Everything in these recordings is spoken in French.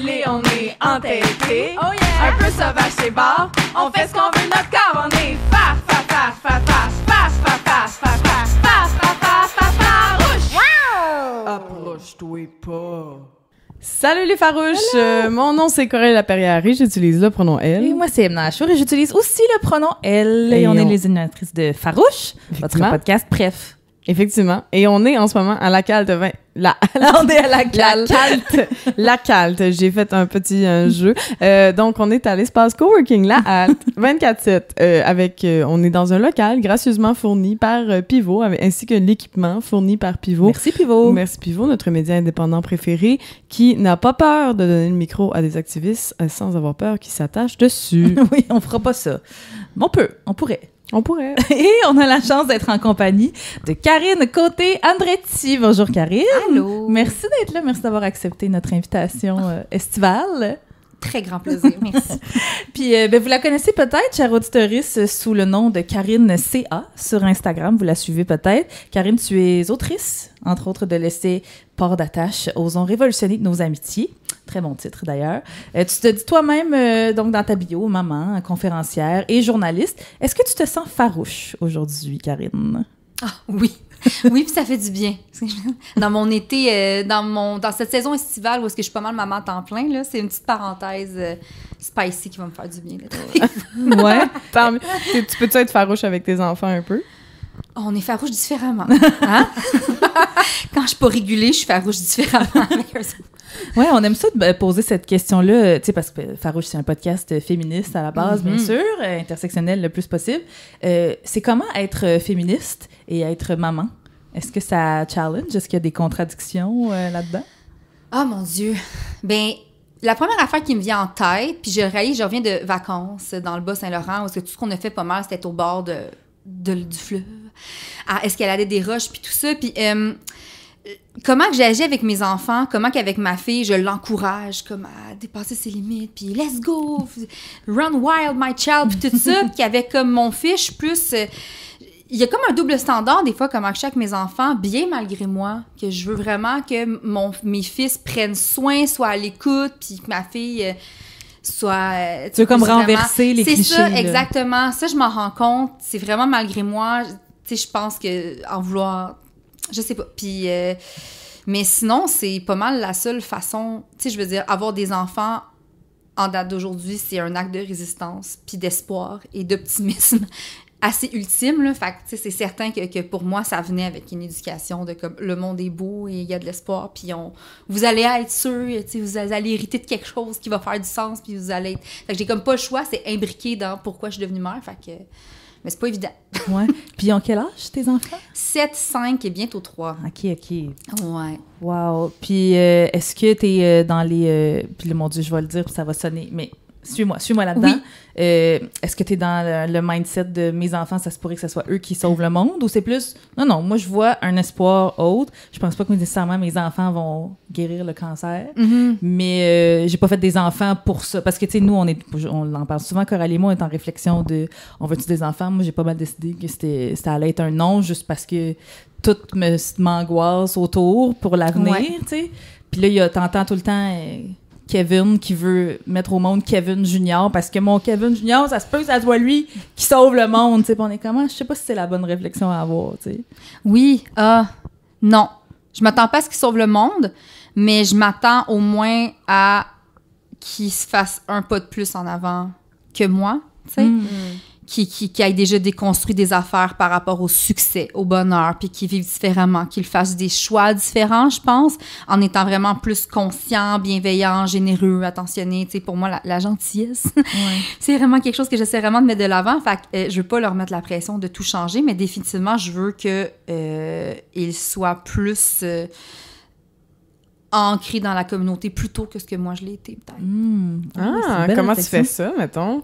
musclé, on est entêté. Oh yeah! Un peu sauvage, c'est bar. On fait ce qu'on veut, notre corps, on est faf, faf, faf, faf, faf, faf, faf, faf, faf, faf, faf, faf, faf, farouche! Wow! Approche-toi pas. Salut les farouches! Mon nom c'est Coralie Laperrière et j'utilise le pronom elle. Et moi c'est Emna Achour et j'utilise aussi le pronom elle. Et on est les animatrices de Farouche, votre podcast, bref. Effectivement. Et on est en ce moment à la Calte 20... On est à la Calte. La Calte. J'ai fait un petit jeu. Donc, on est à l'espace coworking, la Halte, 24/7. On est dans un local gracieusement fourni par Pivot, ainsi que l'équipement fourni par Pivot. Merci Pivot. Merci Pivot, notre média indépendant préféré, qui n'a pas peur de donner le micro à des activistes sans avoir peur qu'ils s'attachent dessus. Oui, on fera pas ça. Mais on pourrait. On pourrait. Et on a la chance d'être en compagnie de Karine Côté-Andretti. Bonjour Karine. Allô. Merci d'être là. Merci d'avoir accepté notre invitation estivale. Très grand plaisir, merci. Puis, vous la connaissez peut-être, chère auditorice, sous le nom de Karine C.A. sur Instagram. Vous la suivez peut-être. Karine, tu es autrice, entre autres, de l'essai Port d'attache, osons révolutionner nos amitiés. Très bon titre, d'ailleurs. Tu te dis toi-même, donc, dans ta bio, maman, conférencière et journaliste. Est-ce que tu te sens farouche aujourd'hui, Karine? Ah, oui. Oui, puis ça fait du bien. Dans mon été, dans cette saison estivale où est-ce que je suis pas mal maman à temps plein, là, c'est une petite parenthèse spicy qui va me faire du bien. Ouais. Tu peux-tu être farouche avec tes enfants un peu? On est farouche différemment. Hein? Quand je suis pas régulée, je suis farouche différemment avec eux. Oui, on aime ça de poser cette question-là, tu sais, parce que Farouche, c'est un podcast féministe à la base, bien sûr, intersectionnel le plus possible. C'est comment être féministe et être maman? Est-ce que ça challenge? Est-ce qu'il y a des contradictions là-dedans? Ah, mon Dieu! Ben, la première affaire qui me vient en tête, puis je réalise, je reviens de vacances dans le Bas-Saint-Laurent, où tout ce qu'on a fait pas mal, c'était au bord du fleuve, à escalader des roches, puis tout ça, puis... comment que j'agis avec mes enfants, comment qu'avec ma fille, je l'encourage comme à dépasser ses limites, puis let's go, run wild my child, puis tout ça, puis qu'avec comme mon fils, je suis plus... il y a comme un double standard des fois, comment que je suis avec mes enfants, bien malgré moi, que je veux vraiment que mes fils prennent soin, soient à l'écoute, puis que ma fille... soit... tu veux comme renverser les clichés. C'est ça, là. Exactement. Ça, je m'en rends compte. C'est vraiment malgré moi. Tu sais, je pense que en vouloir... Je sais pas. Puis... mais sinon, c'est pas mal la seule façon... Tu sais, je veux dire, avoir des enfants en date d'aujourd'hui, c'est un acte de résistance, puis d'espoir et d'optimisme assez ultime, là. Fait que, tu sais, c'est certain que pour moi, ça venait avec une éducation de comme le monde est beau et il y a de l'espoir, puis vous allez être sûr, tu sais, vous allez hériter de quelque chose qui va faire du sens, puis vous allez être... Fait que j'ai comme pas le choix, c'est imbriqué dans pourquoi je suis devenue mère, fait que... Mais c'est pas évident. Ouais. Puis ils ont quel âge, tes enfants? 7, 5 et bientôt 3. OK. Ouais. Wow. Puis est-ce que t'es dans les... puis mon Dieu, je vais le dire, puis ça va sonner, mais... Suis-moi là-dedans. Oui. Est-ce que tu es dans le mindset de mes enfants, ça se pourrait que ce soit eux qui sauvent le monde, ou c'est plus... Non, moi, je vois un espoir autre. Je pense pas que nécessairement mes enfants vont guérir le cancer, mais j'ai pas fait des enfants pour ça. Parce que, tu sais, nous, on en parle souvent, Coralie et moi, on est en réflexion de « on veut-tu des enfants? » Moi, j'ai pas mal décidé que ça allait être un non, juste parce que tout m'angoisse autour pour l'avenir, tu sais. Puis là, t'entends tout le temps... Kevin qui veut mettre au monde Kevin Junior parce que mon Kevin Junior, ça se peut que ça soit lui qui sauve le monde, tu sais. On est comment? Je sais pas si c'est la bonne réflexion à avoir, tu sais. Oui, non. Je m'attends pas à ce qu'il sauve le monde, mais je m'attends au moins à qu'il se fasse un pas de plus en avant que moi, tu sais. Qui ait déjà déconstruit des affaires par rapport au succès, au bonheur, puis qui vive différemment, qu'il fasse des choix différents, je pense, en étant vraiment plus conscient, bienveillant, généreux, attentionné. Tu sais, pour moi, la gentillesse, c'est vraiment quelque chose que j'essaie vraiment de mettre de l'avant. Fait que je veux pas leur mettre la pression de tout changer, mais définitivement, je veux qu'ils soient plus... ancrés dans la communauté plutôt que ce que moi je l'ai été, peut-être. Comment tu fais ça, mettons?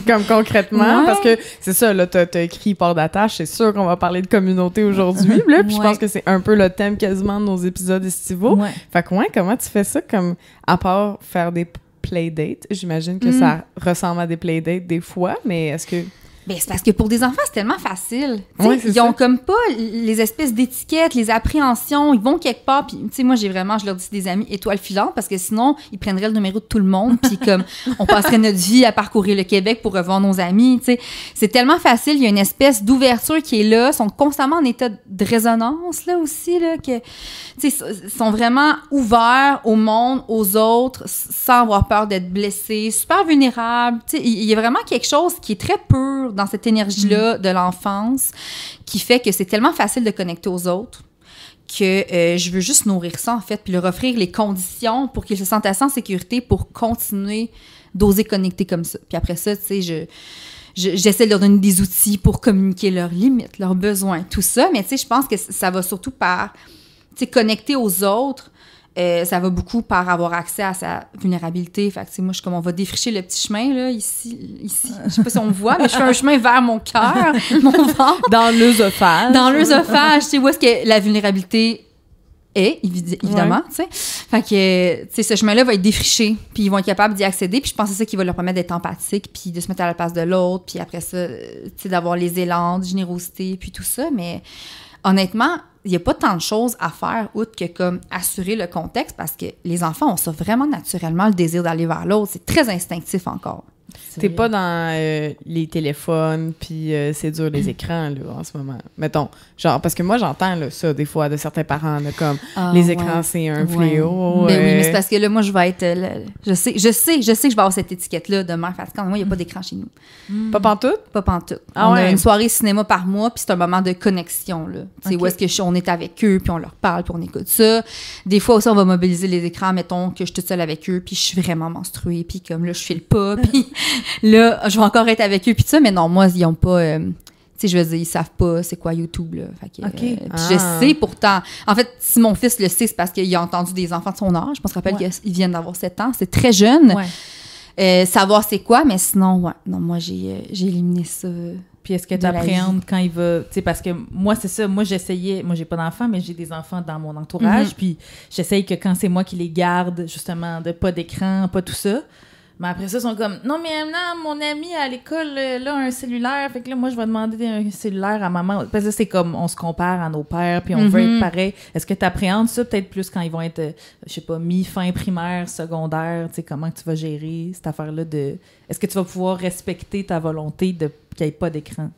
Comme concrètement, parce que c'est ça, là, t'as écrit Port d'attache, c'est sûr qu'on va parler de communauté aujourd'hui, là, puis je pense que c'est un peu le thème quasiment de nos épisodes estivaux. Fait que comment tu fais ça, comme, à part faire des playdates? J'imagine que ça ressemble à des playdates des fois, mais est-ce que... Ben, c'est parce que pour des enfants, c'est tellement facile. Ouais, ils ont comme pas les espèces d'étiquettes, les appréhensions. Ils vont quelque part. Puis, tu sais, moi, je leur dis des amis étoiles filantes parce que sinon, ils prendraient le numéro de tout le monde. Puis, comme, on passerait notre vie à parcourir le Québec pour revoir nos amis. Tu sais, c'est tellement facile. Il y a une espèce d'ouverture qui est là. Ils sont constamment en état de résonance, là aussi, là, que, tu sais, sont vraiment ouverts au monde, aux autres, sans avoir peur d'être blessés, super vulnérables. Tu sais, il y a vraiment quelque chose qui est très pur dans cette énergie-là de l'enfance qui fait que c'est tellement facile de connecter aux autres que je veux juste nourrir ça, en fait, puis leur offrir les conditions pour qu'ils se sentent assez en sécurité pour continuer d'oser connecter comme ça. Puis après ça, tu sais, j'essaie de leur donner des outils pour communiquer leurs limites, leurs besoins, tout ça. Mais tu sais, je pense que ça va surtout par, tu sais, connecter aux autres. Ça va beaucoup par avoir accès à sa vulnérabilité. Fait que, moi, je suis comme, on va défricher le petit chemin, là, ici. Je sais pas si on me voit, mais je fais un chemin vers mon cœur, mon ventre. Dans l'œsophage. Dans l'œsophage, tu sais, où est-ce que la vulnérabilité est, évidemment, tu sais. Fait que, tu sais, ce chemin-là va être défriché, puis ils vont être capables d'y accéder, puis je pense que c'est ça qui va leur permettre d'être empathiques, puis de se mettre à la place de l'autre, puis après ça, tu sais, d'avoir les élans de générosité, puis tout ça, mais honnêtement, il n'y a pas tant de choses à faire outre que comme assurer le contexte parce que les enfants ont ça vraiment naturellement, le désir d'aller vers l'autre. C'est très instinctif encore. T'es pas dans les téléphones, puis c'est dur les écrans, là, en ce moment. Mettons, genre, parce que moi, j'entends là, ça, des fois, de certains parents, là, comme les écrans, c'est un fléau. Ben oui, mais c'est parce que là, moi, je vais être... je sais que je vais avoir cette étiquette-là de mère fatigante. Moi, il n'y a pas d'écran chez nous. Pas pantoute? Pas pantoute. Ah on a une soirée cinéma par mois, puis c'est un moment de connexion, là. Tu sais, où est-ce que on est avec eux, puis on leur parle, puis on écoute ça. Des fois aussi, on va mobiliser les écrans, mettons que je suis toute seule avec eux, puis je suis vraiment menstruée, puis comme là, je file pas, puis là, je vais encore être avec eux, puis ça, mais non, moi, ils ont pas... tu sais, je veux dire, ils savent pas c'est quoi YouTube, là. Fait que, puis je sais pourtant... En fait, si mon fils le sait, c'est parce qu'il a entendu des enfants de son âge. Je me rappelle qu'ils viennent d'avoir 7 ans. C'est très jeune. Savoir c'est quoi, mais sinon, non, moi, j'ai éliminé ça. Puis est-ce que tu appréhendes quand il va... Tu sais, parce que moi, c'est ça. Moi, j'essayais... Moi, j'ai pas d'enfants, mais j'ai des enfants dans mon entourage. Puis j'essaye que quand c'est moi qui les garde, justement, de pas d'écran, pas tout ça... Mais après ça, ils sont comme, non, mais non, mon ami à l'école, là, un cellulaire. Fait que là, moi, je vais demander un cellulaire à maman. Parce que c'est comme, on se compare à nos pères, puis on veut être pareil. Est-ce que tu appréhendes ça peut-être plus quand ils vont être, je sais pas, mi-fin primaire, secondaire? Tu sais, comment tu vas gérer cette affaire-là de... Est-ce que tu vas pouvoir respecter ta volonté de qu'il n'y ait pas d'écran?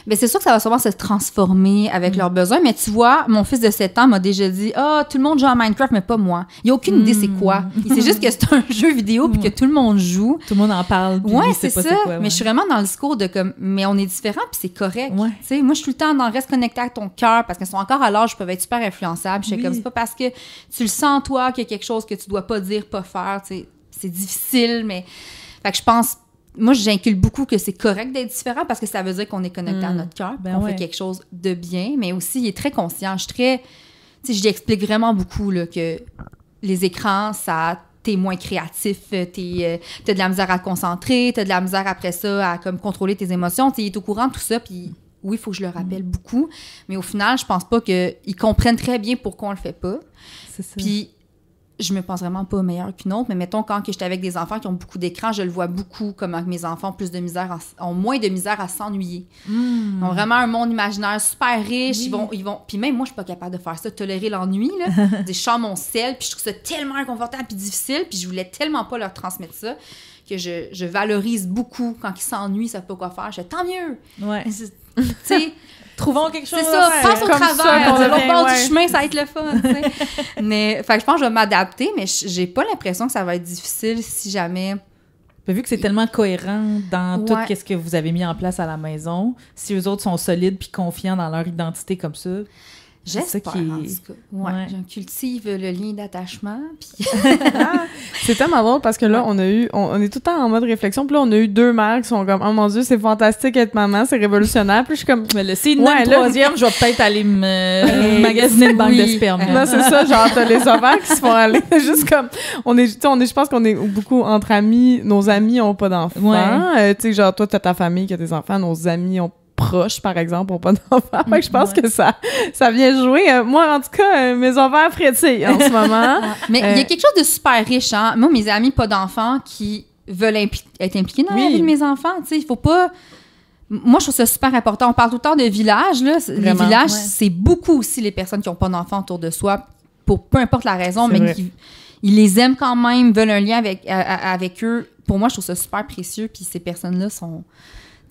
Bien, c'est sûr que ça va sûrement se transformer avec leurs besoins, mais tu vois, mon fils de 7 ans m'a déjà dit « Ah, tout le monde joue à Minecraft, mais pas moi. » Il n'a aucune idée c'est quoi. Il sait juste que c'est un jeu vidéo puis que tout le monde joue. Tout le monde en parle. Ouais, c'est ça. Quoi, mais je suis vraiment dans le discours de comme « Mais on est différents puis c'est correct. Ouais. » Tu sais, moi, je suis tout le temps dans « Reste connecté à ton cœur » parce qu'ils sont encore à l'âge, ils peuvent être super influençables. Je suis comme « C'est pas parce que tu le sens toi qu'il y a quelque chose que tu dois pas dire, pas faire. » Tu sais, c'est difficile, mais... Fait que je pense... Moi, j'inculque beaucoup que c'est correct d'être différent parce que ça veut dire qu'on est connecté à notre cœur, qu'on fait quelque chose de bien, mais aussi, il est très conscient. Je lui explique vraiment beaucoup là, que les écrans, t'es moins créatif, t'as de la misère à te concentrer, t'as de la misère après ça à comme, contrôler tes émotions. T'sais, il est au courant de tout ça, puis oui, il faut que je le rappelle beaucoup, mais au final, je pense pas qu'ils comprennent très bien pourquoi on le fait pas. C'est ça. Puis, je me pense vraiment pas meilleure qu'une autre, mais mettons, quand j'étais avec des enfants qui ont beaucoup d'écran, je le vois beaucoup, comment mes enfants ont moins de misère à s'ennuyer. Ils ont vraiment un monde imaginaire super riche. Ils vont puis même moi, je suis pas capable de faire ça, tolérer l'ennui, là. Je sors mon sel, puis je trouve ça tellement inconfortable puis difficile, puis je voulais tellement pas leur transmettre ça que je valorise beaucoup quand ils s'ennuient, ils savent pas quoi faire. Je fais tant mieux. Ouais. Tu sais... Trouvons quelque chose. C'est ça, passe au travers. De l'autre bord du chemin, ça va être le fun. Mais, fait que je pense que je vais m'adapter, mais j'ai pas l'impression que ça va être difficile si jamais. Mais vu que c'est tellement cohérent dans tout ce que vous avez mis en place à la maison, si eux autres sont solides puis confiants dans leur identité comme ça. J'espère, en tout cas. Ouais. Je cultive le lien d'attachement. Puis... C'est tellement drôle parce que là, on est tout le temps en mode réflexion. Puis là, on a eu 2 mères qui sont comme « Oh mon Dieu, c'est fantastique être maman, c'est révolutionnaire. » Puis je suis comme... Mais là, c'est une troisième, je vais peut-être aller me magasiner une banque de sperme. Non, c'est ça, genre, t'as les ovaires qui se font aller. Juste comme... Je pense qu'on est beaucoup entre amis. Nos amis ont pas d'enfants. Tu sais, genre, toi, t'as ta famille qui a des enfants. Nos amis ont proches, par exemple, n'ont pas d'enfants. Fait que je pense que ça vient jouer. Moi, en tout cas, mes ovaires frétillent en ce moment. Mais il y a quelque chose de super riche, hein. Moi, mes amis pas d'enfants qui veulent être impliqués dans la vie de mes enfants, tu sais, il faut pas... Moi, je trouve ça super important. On parle tout le temps de villages, là. Les villages, c'est beaucoup aussi les personnes qui n'ont pas d'enfants autour de soi, pour peu importe la raison, mais ils les aiment quand même, veulent un lien avec eux. Pour moi, je trouve ça super précieux, puis ces personnes-là sont...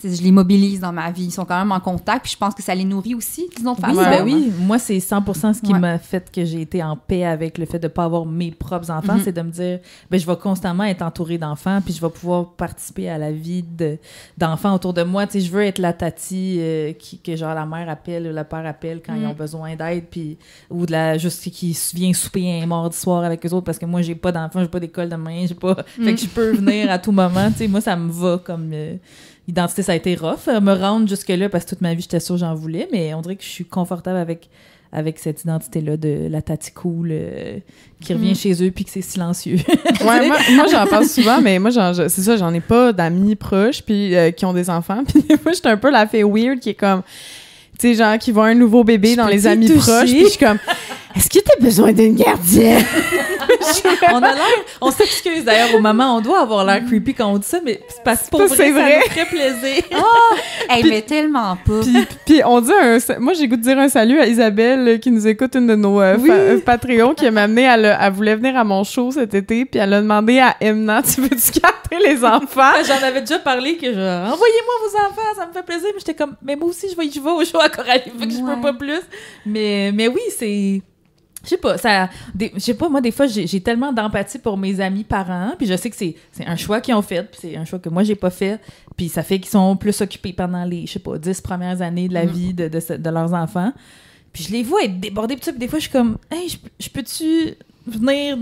Je les mobilise dans ma vie. Ils sont quand même en contact, puis je pense que ça les nourrit aussi d'une autre façon. Oui, moi, c'est 100% ce qui m'a fait que j'ai été en paix avec le fait de ne pas avoir mes propres enfants, c'est de me dire, je vais constamment être entourée d'enfants, puis je vais pouvoir participer à la vie d'enfants autour de moi. Je veux être la tati que genre la mère appelle ou le père appelle quand ils ont besoin d'aide, puis ou juste qui vient souper un mardi soir avec eux autres, parce que moi, j'ai pas d'enfants, j'ai pas d'école demain, j'ai pas... Fait que je peux venir à tout moment. Moi, ça me va comme... Identité, ça a été rough, me rendre jusque-là, parce que toute ma vie, j'étais sûre que j'en voulais, mais on dirait que je suis confortable avec cette identité-là de la tati cool qui revient chez eux puis que c'est silencieux. Ouais, moi j'en parle souvent, mais moi, c'est ça, j'en ai pas d'amis proches puis qui ont des enfants. Puis des fois, j'étais un peu la fille weird qui est comme... Tu sais, genre, qui voit un nouveau bébé dans les amis proches, puis je suis comme... Est-ce que t'as besoin d'une gardienne? On s'excuse d'ailleurs aux mamans, on doit avoir l'air creepy quand on dit ça, mais c'est parce que pour vrai, ça nous ferait plaisir. Mais tellement pas. Puis on dit moi j'ai goût de dire un salut à Isabelle qui nous écoute, une de nos Patreons, qui m'a amené, elle voulait venir à mon show cet été, puis elle a demandé à Emna, tu veux-tu garder les enfants? J'en avais déjà parlé que envoyez-moi vos enfants, ça me fait plaisir, mais j'étais comme, mais moi aussi je vais au show à Coralie, fait que je peux pas plus. Mais oui, c'est... Je sais pas, moi, des fois, j'ai tellement d'empathie pour mes amis parents, puis je sais que c'est un choix qu'ils ont fait, puis c'est un choix que moi, j'ai pas fait, puis ça fait qu'ils sont plus occupés pendant les, 10 premières années de la vie de leurs enfants. Puis je les vois être débordés, puis des fois, je suis comme, hey, je peux-tu venir...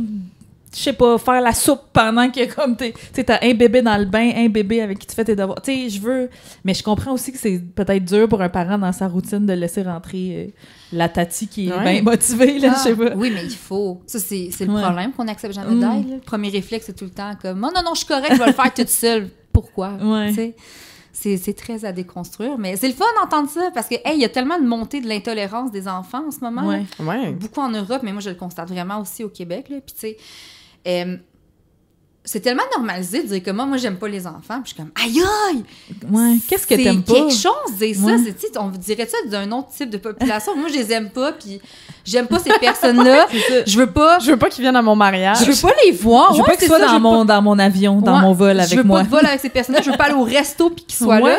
Je sais pas, faire la soupe pendant que comme t'as un bébé dans le bain, un bébé avec qui tu fais tes devoirs. Tu sais, je veux... Mais je comprends aussi que c'est peut-être dur pour un parent dans sa routine de laisser rentrer la tati qui est bien motivée, là, je sais pas. Oui, mais il faut. Ça, c'est le problème qu'on n'accepte jamais d'aide. Le premier réflexe, c'est tout le temps comme « Non, je suis correcte, je vais le faire toute seule. » Pourquoi? C'est très à déconstruire, mais c'est le fun d'entendre ça parce que, il y a tellement de montée de l'intolérance des enfants en ce moment. Beaucoup en Europe, mais moi, je le constate vraiment aussi au Québec. Puis, tu sais, c'est tellement normalisé de dire que moi j'aime pas les enfants, puis je suis comme aïe! Ouais, qu'est-ce que t'aimes pas? C'est quelque chose de dire ça, on dirait ça d'un autre type de population. Moi, je les aime pas, puis j'aime pas ces personnes-là. Je veux pas qu'ils viennent à mon mariage. Je veux pas les voir. Je veux pas qu'ils soient dans mon avion, dans mon vol avec moi. Je veux pas de vol avec ces personnes-là. Je veux pas aller au resto puis qu'ils soient là.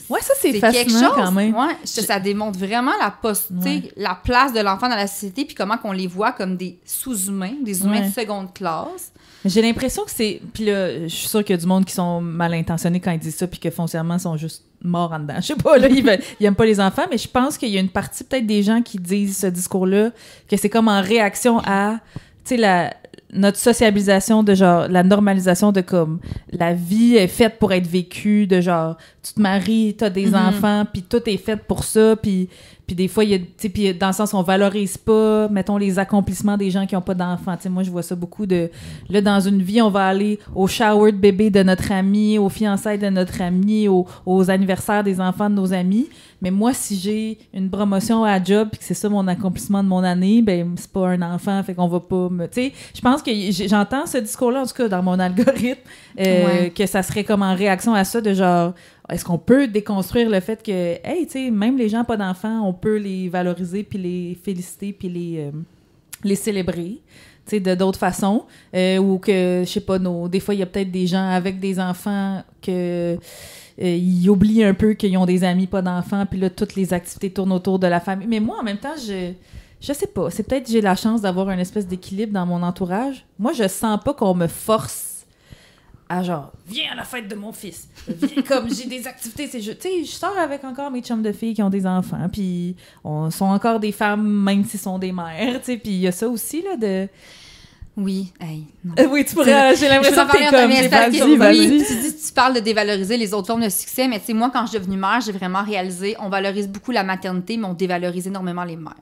Ouais, ça, c'est fascinant quand même. Ouais, ça démontre vraiment la place de l'enfant dans la société, puis comment qu'on les voit comme des sous-humains, des humains de seconde classe. J'ai l'impression que c'est... Puis là, je suis sûre qu'il y a du monde qui sont mal intentionnés quand ils disent ça, puis que foncièrement, ils sont juste morts en dedans. Je sais pas, là, ils aiment pas les enfants, mais je pense qu'il y a une partie peut-être des gens qui disent ce discours-là, que c'est comme en réaction à, tu sais, notre sociabilisation de genre, la normalisation de comme, la vie est faite pour être vécue, de genre, tu te maries, t'as des enfants, puis tout est fait pour ça, puis des fois, il y a, tu sais, puis dans le sens, on valorise pas, mettons, les accomplissements des gens qui ont pas d'enfants. Tu sais, moi, je vois ça beaucoup de, là, dans une vie, on va aller au shower de bébé de notre ami, aux fiançailles de notre ami, aux anniversaires des enfants de nos amis. Mais moi, si j'ai une promotion à job puis que c'est ça mon accomplissement de mon année, ben c'est pas un enfant, fait qu'on va pas me... Tu sais, je pense que j'entends ce discours-là, en tout cas, dans mon algorithme, que ça serait comme en réaction à ça, de genre... Est-ce qu'on peut déconstruire le fait que, hey, tu sais, même les gens pas d'enfants, on peut les valoriser puis les féliciter puis les célébrer, tu sais, de d'autres façons, ou que, je sais pas, des fois, il y a peut-être des gens avec des enfants que... ils oublient un peu qu'ils ont des amis pas d'enfants, puis là, toutes les activités tournent autour de la famille. Mais moi, en même temps, je sais pas, c'est peut-être que j'ai la chance d'avoir une espèce d'équilibre dans mon entourage. Moi, je sens pas qu'on me force à genre, viens à la fête de mon fils. Viens, comme j'ai des activités, tu sais, je sors avec encore mes chums de filles qui ont des enfants, puis sont encore des femmes, même s'ils sont des mères, tu sais, puis il y a ça aussi, là, de... Oui, oui, tu pourrais, j'ai l'impression que t'es comme... Vas-y. Tu parles de dévaloriser les autres formes de succès, mais tu sais, moi, quand je suis devenue mère, j'ai vraiment réalisé, on valorise beaucoup la maternité, mais on dévalorise énormément les mères.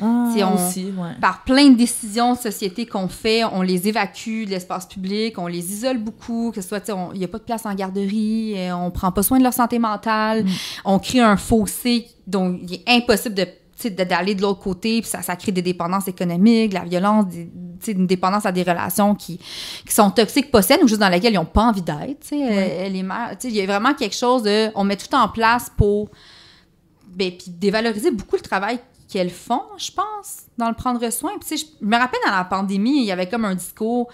Aussi, par plein de décisions de société qu'on fait, on les évacue de l'espace public, on les isole beaucoup, que ce soit, il n'y a pas de place en garderie, on prend pas soin de leur santé mentale, on crée un fossé dont il est impossible de d'aller de l'autre côté, puis ça crée des dépendances économiques, de la violence, une dépendance à des relations qui sont toxiques, pas saines, ou juste dans lesquelles ils n'ont pas envie d'être. Les mères, il y a vraiment quelque chose de... On met tout en place pour puis dévaloriser beaucoup le travail qu'elles font, je pense, dans le prendre soin. Puis, je me rappelle, dans la pandémie, il y avait comme un discours...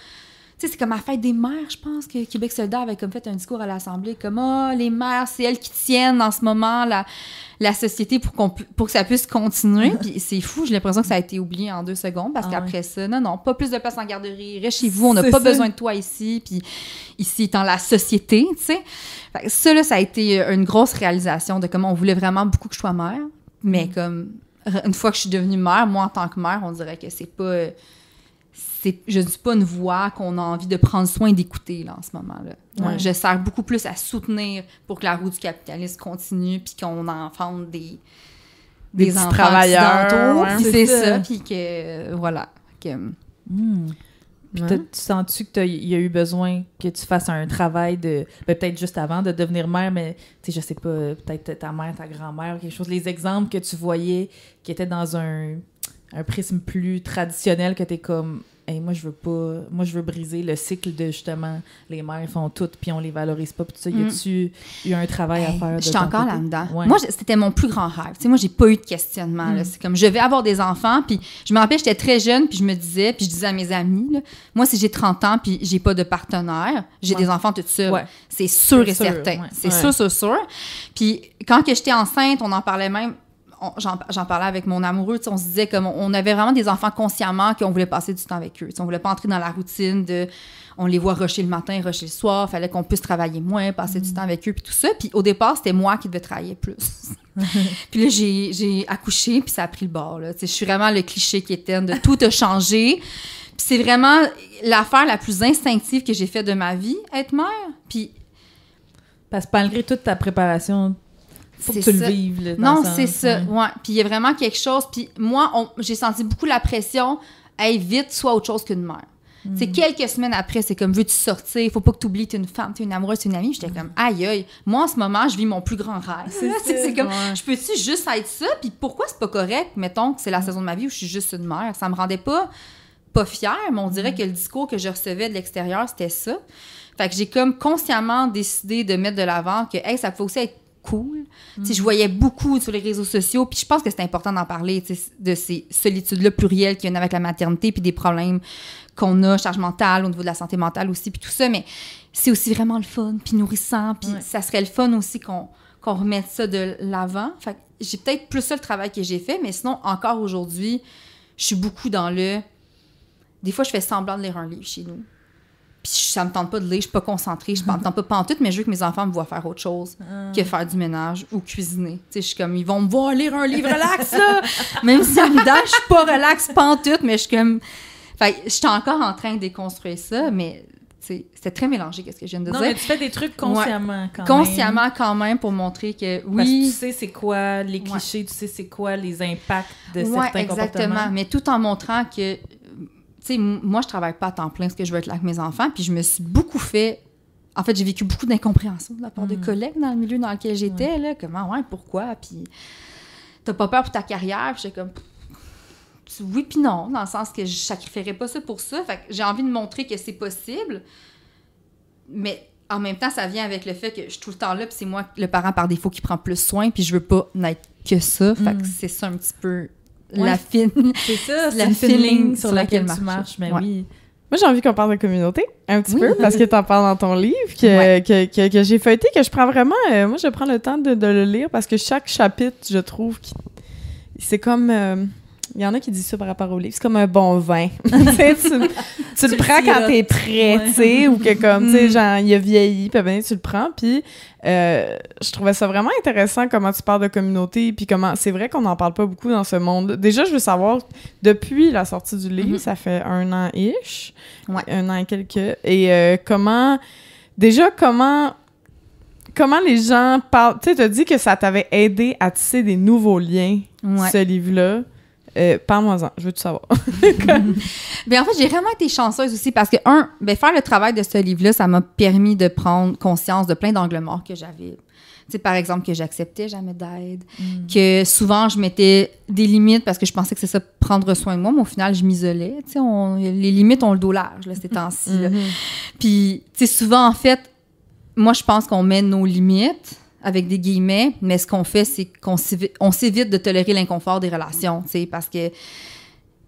c'est comme à la fête des mères, je pense, que Québec solidaire avait comme fait un discours à l'Assemblée, comme « les mères, c'est elles qui tiennent en ce moment la société pour que ça puisse continuer. » Puis c'est fou, j'ai l'impression que ça a été oublié en 2 secondes, parce qu'après ça, non, pas plus de place en garderie, reste chez vous, on n'a pas besoin de toi ici, puis ici étant la société, tu sais. Ça, là, ça a été une grosse réalisation de comment on voulait vraiment beaucoup que je sois mère, mais comme, une fois que je suis devenue mère, moi, en tant que mère, on dirait que c'est pas... je ne suis pas une voix qu'on a envie de prendre soin d'écouter là, en ce moment-là. Ouais. Je sers beaucoup plus à soutenir pour que la roue du capitalisme continue puis qu'on enfante des enfants travailleurs. Ouais, c'est ça. Puis que, voilà. Puis tu sens-tu qu'il y a eu besoin que tu fasses un travail de... peut-être juste avant de devenir mère, mais je sais pas, peut-être ta mère, ta grand-mère, quelque chose. Les exemples que tu voyais qui étaient dans un prisme plus traditionnel que t'es comme... Hey, moi, je veux briser le cycle de, justement, les mères font tout, puis on les valorise pas. Puis ça, y a-tu eu un travail à faire de j'étais ton encore côté? là-dedans. Ouais. Moi, c'était mon plus grand rêve. Moi, j'ai pas eu de questionnement. Là. C'est comme, je vais avoir des enfants, puis je me rappelle, j'étais très jeune, puis je disais à mes amis, là, moi, si j'ai 30 ans, puis j'ai pas de partenaire, j'ai des enfants toute seule. Ouais. C'est sûr et certain. Ouais. C'est sûr. Puis quand que j'étais enceinte, on en parlait même, j'en parlais avec mon amoureux, on se disait comme on avait vraiment des enfants consciemment qu'on voulait passer du temps avec eux. On voulait pas entrer dans la routine de on les voit rusher le matin, rusher le soir, fallait qu'on puisse travailler moins, passer du temps avec eux, puis tout ça. Puis au départ, c'était moi qui devais travailler plus. Puis là, j'ai accouché, puis ça a pris le bord. Je suis vraiment le cliché qui était de tout a changé. Puis c'est vraiment l'affaire la plus instinctive que j'ai faite de ma vie, être mère. Puis parce que malgré toute ta préparation... Faut que tu le vives. Là, non, c'est ça. Ouais. Puis il y a vraiment quelque chose. Puis moi, j'ai senti beaucoup la pression. Hey, vite, sois autre chose qu'une mère. C'est quelques semaines après, c'est comme, veux-tu sortir? Il faut pas que tu oublies, t'es une femme, t'es une amoureuse, t'es une amie. J'étais comme, aïe, aïe. Moi, en ce moment, je vis mon plus grand rêve. C'est comme, je peux-tu juste être ça? Puis pourquoi c'est pas correct? Mettons que c'est la saison de ma vie où je suis juste une mère. Ça me rendait pas fière, mais on dirait que le discours que je recevais de l'extérieur, c'était ça. Fait que j'ai comme consciemment décidé de mettre de l'avant que, hey, ça peut aussi être cool. Je voyais beaucoup sur les réseaux sociaux, puis je pense que c'est important d'en parler, de ces solitudes-là plurielles qui viennent avec la maternité, puis des problèmes qu'on a, charge mentale, au niveau de la santé mentale aussi, puis tout ça, mais c'est aussi vraiment le fun, puis nourrissant, puis ça serait le fun aussi qu'on remette ça de l'avant. Fait que j'ai peut-être plus ça le travail que j'ai fait, mais sinon, encore aujourd'hui, je suis beaucoup dans le... Des fois, je fais semblant de lire un livre chez nous. Puis ça me tente pas de lire, je suis pas concentrée, je me tente pas pantoute, mais je veux que mes enfants me voient faire autre chose que faire du ménage ou cuisiner. Tu sais, je suis comme, ils vont me voir lire un livre relax, là! Même si en dedans, je suis pas relax pantoute, mais je suis comme... Fait que je suis encore en train de déconstruire ça, mais c'était très mélangé, qu'est-ce que je viens de dire. Mais tu fais des trucs consciemment quand même. Consciemment quand même, pour montrer que oui... Parce que tu sais c'est quoi les clichés, tu sais c'est quoi les impacts de certains comportements. Mais tout en montrant que... Tu sais, moi, je travaille pas à temps plein parce que je veux être là avec mes enfants, puis je me suis beaucoup fait... En fait, j'ai vécu beaucoup d'incompréhension de la part de collègues dans le milieu dans lequel j'étais, là. Comment, pourquoi? Puis t'as pas peur pour ta carrière? Puis j'étais comme... Oui puis non, dans le sens que je sacrifierais pas ça pour ça. Fait que j'ai envie de montrer que c'est possible, mais en même temps, ça vient avec le fait que je suis tout le temps là, puis c'est moi, le parent par défaut, qui prend plus soin, puis je veux pas n'être que ça. Fait que c'est ça un petit peu... La fine... C'est ça, c'est la fine ligne sur laquelle tu marches, mais oui. Moi, j'ai envie qu'on parle de communauté, un petit peu, parce que t'en parles dans ton livre, que j'ai feuilleté, que je prends vraiment... moi, je prends le temps de le lire, parce que chaque chapitre, je trouve, c'est comme... Il y en a qui disent ça par rapport au livre. C'est comme un bon vin. tu le prends quand t'es prêt, tu sais, ou que comme, tu sais, genre, il a vieilli, puis ben, tu le prends. Puis je trouvais ça vraiment intéressant comment tu parles de communauté, puis comment... C'est vrai qu'on n'en parle pas beaucoup dans ce monde. Déjà, je veux savoir, depuis la sortie du livre, ça fait 1 an-ish, 1 an et quelques, et comment les gens parlent... Tu sais, t'as dit que ça t'avait aidé à tisser des nouveaux liens, ce livre-là. Parle-moi-en, je veux tout savoir. Bien, en fait, j'ai vraiment été chanceuse aussi parce que, faire le travail de ce livre-là, ça m'a permis de prendre conscience de plein d'angles morts que j'avais. sais, par exemple, que j'acceptais jamais d'aide, que souvent, je mettais des limites parce que je pensais que c'est ça, prendre soin de moi, mais au final, je m'isolais. Tu sais, les limites ont le dos large, là, ces temps-ci. Là. Puis, tu sais, souvent, en fait, moi, je pense qu'on met nos limites avec des guillemets, mais ce qu'on fait, c'est qu'on s'évite de tolérer l'inconfort des relations, tu sais, parce que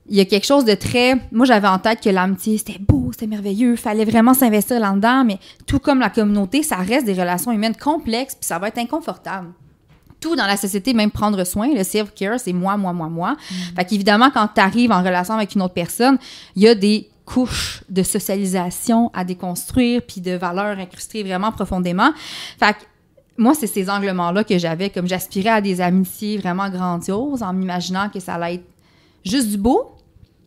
il y a quelque chose de très... Moi, j'avais en tête que l'amitié, c'était beau, c'était merveilleux, fallait vraiment s'investir là-dedans, mais tout comme la communauté, ça reste des relations humaines complexes, puis ça va être inconfortable. Tout dans la société, même prendre soin, le self-care, c'est moi. Fait qu'évidemment, quand tu arrives en relation avec une autre personne, il y a des couches de socialisation à déconstruire, puis de valeurs incrustées vraiment profondément. Fait que moi, c'est ces anglements-là que j'avais, comme j'aspirais à des amitiés vraiment grandioses, en m'imaginant que ça allait être juste du beau,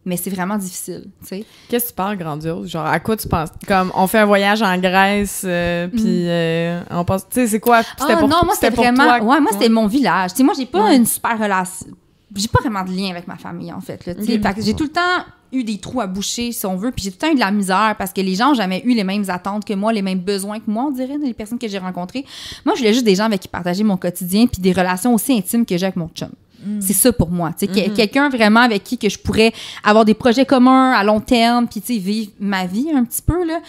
mais c'est vraiment difficile, tu sais. Qu'est-ce que tu parles grandiose? Genre, à quoi tu penses? Comme, on fait un voyage en Grèce, puis on pense... Tu sais, c'est quoi? Non, moi, c'était vraiment... Toi, moi, c'était mon village. Tu sais, moi, j'ai pas une super relation... J'ai pas vraiment de lien avec ma famille, en fait, là, tu sais. Fait que j'ai tout le temps eu des trous à boucher, si on veut, puis j'ai tout le temps eu de la misère parce que les gens n'ont jamais eu les mêmes attentes que moi, les mêmes besoins que moi, on dirait, les personnes que j'ai rencontrées. Moi, je voulais juste des gens avec qui partager mon quotidien puis des relations aussi intimes que j'ai avec mon chum. C'est ça pour moi, tu sais, quelqu'un vraiment avec qui que je pourrais avoir des projets communs à long terme, puis tu sais, vivre ma vie un petit peu, là.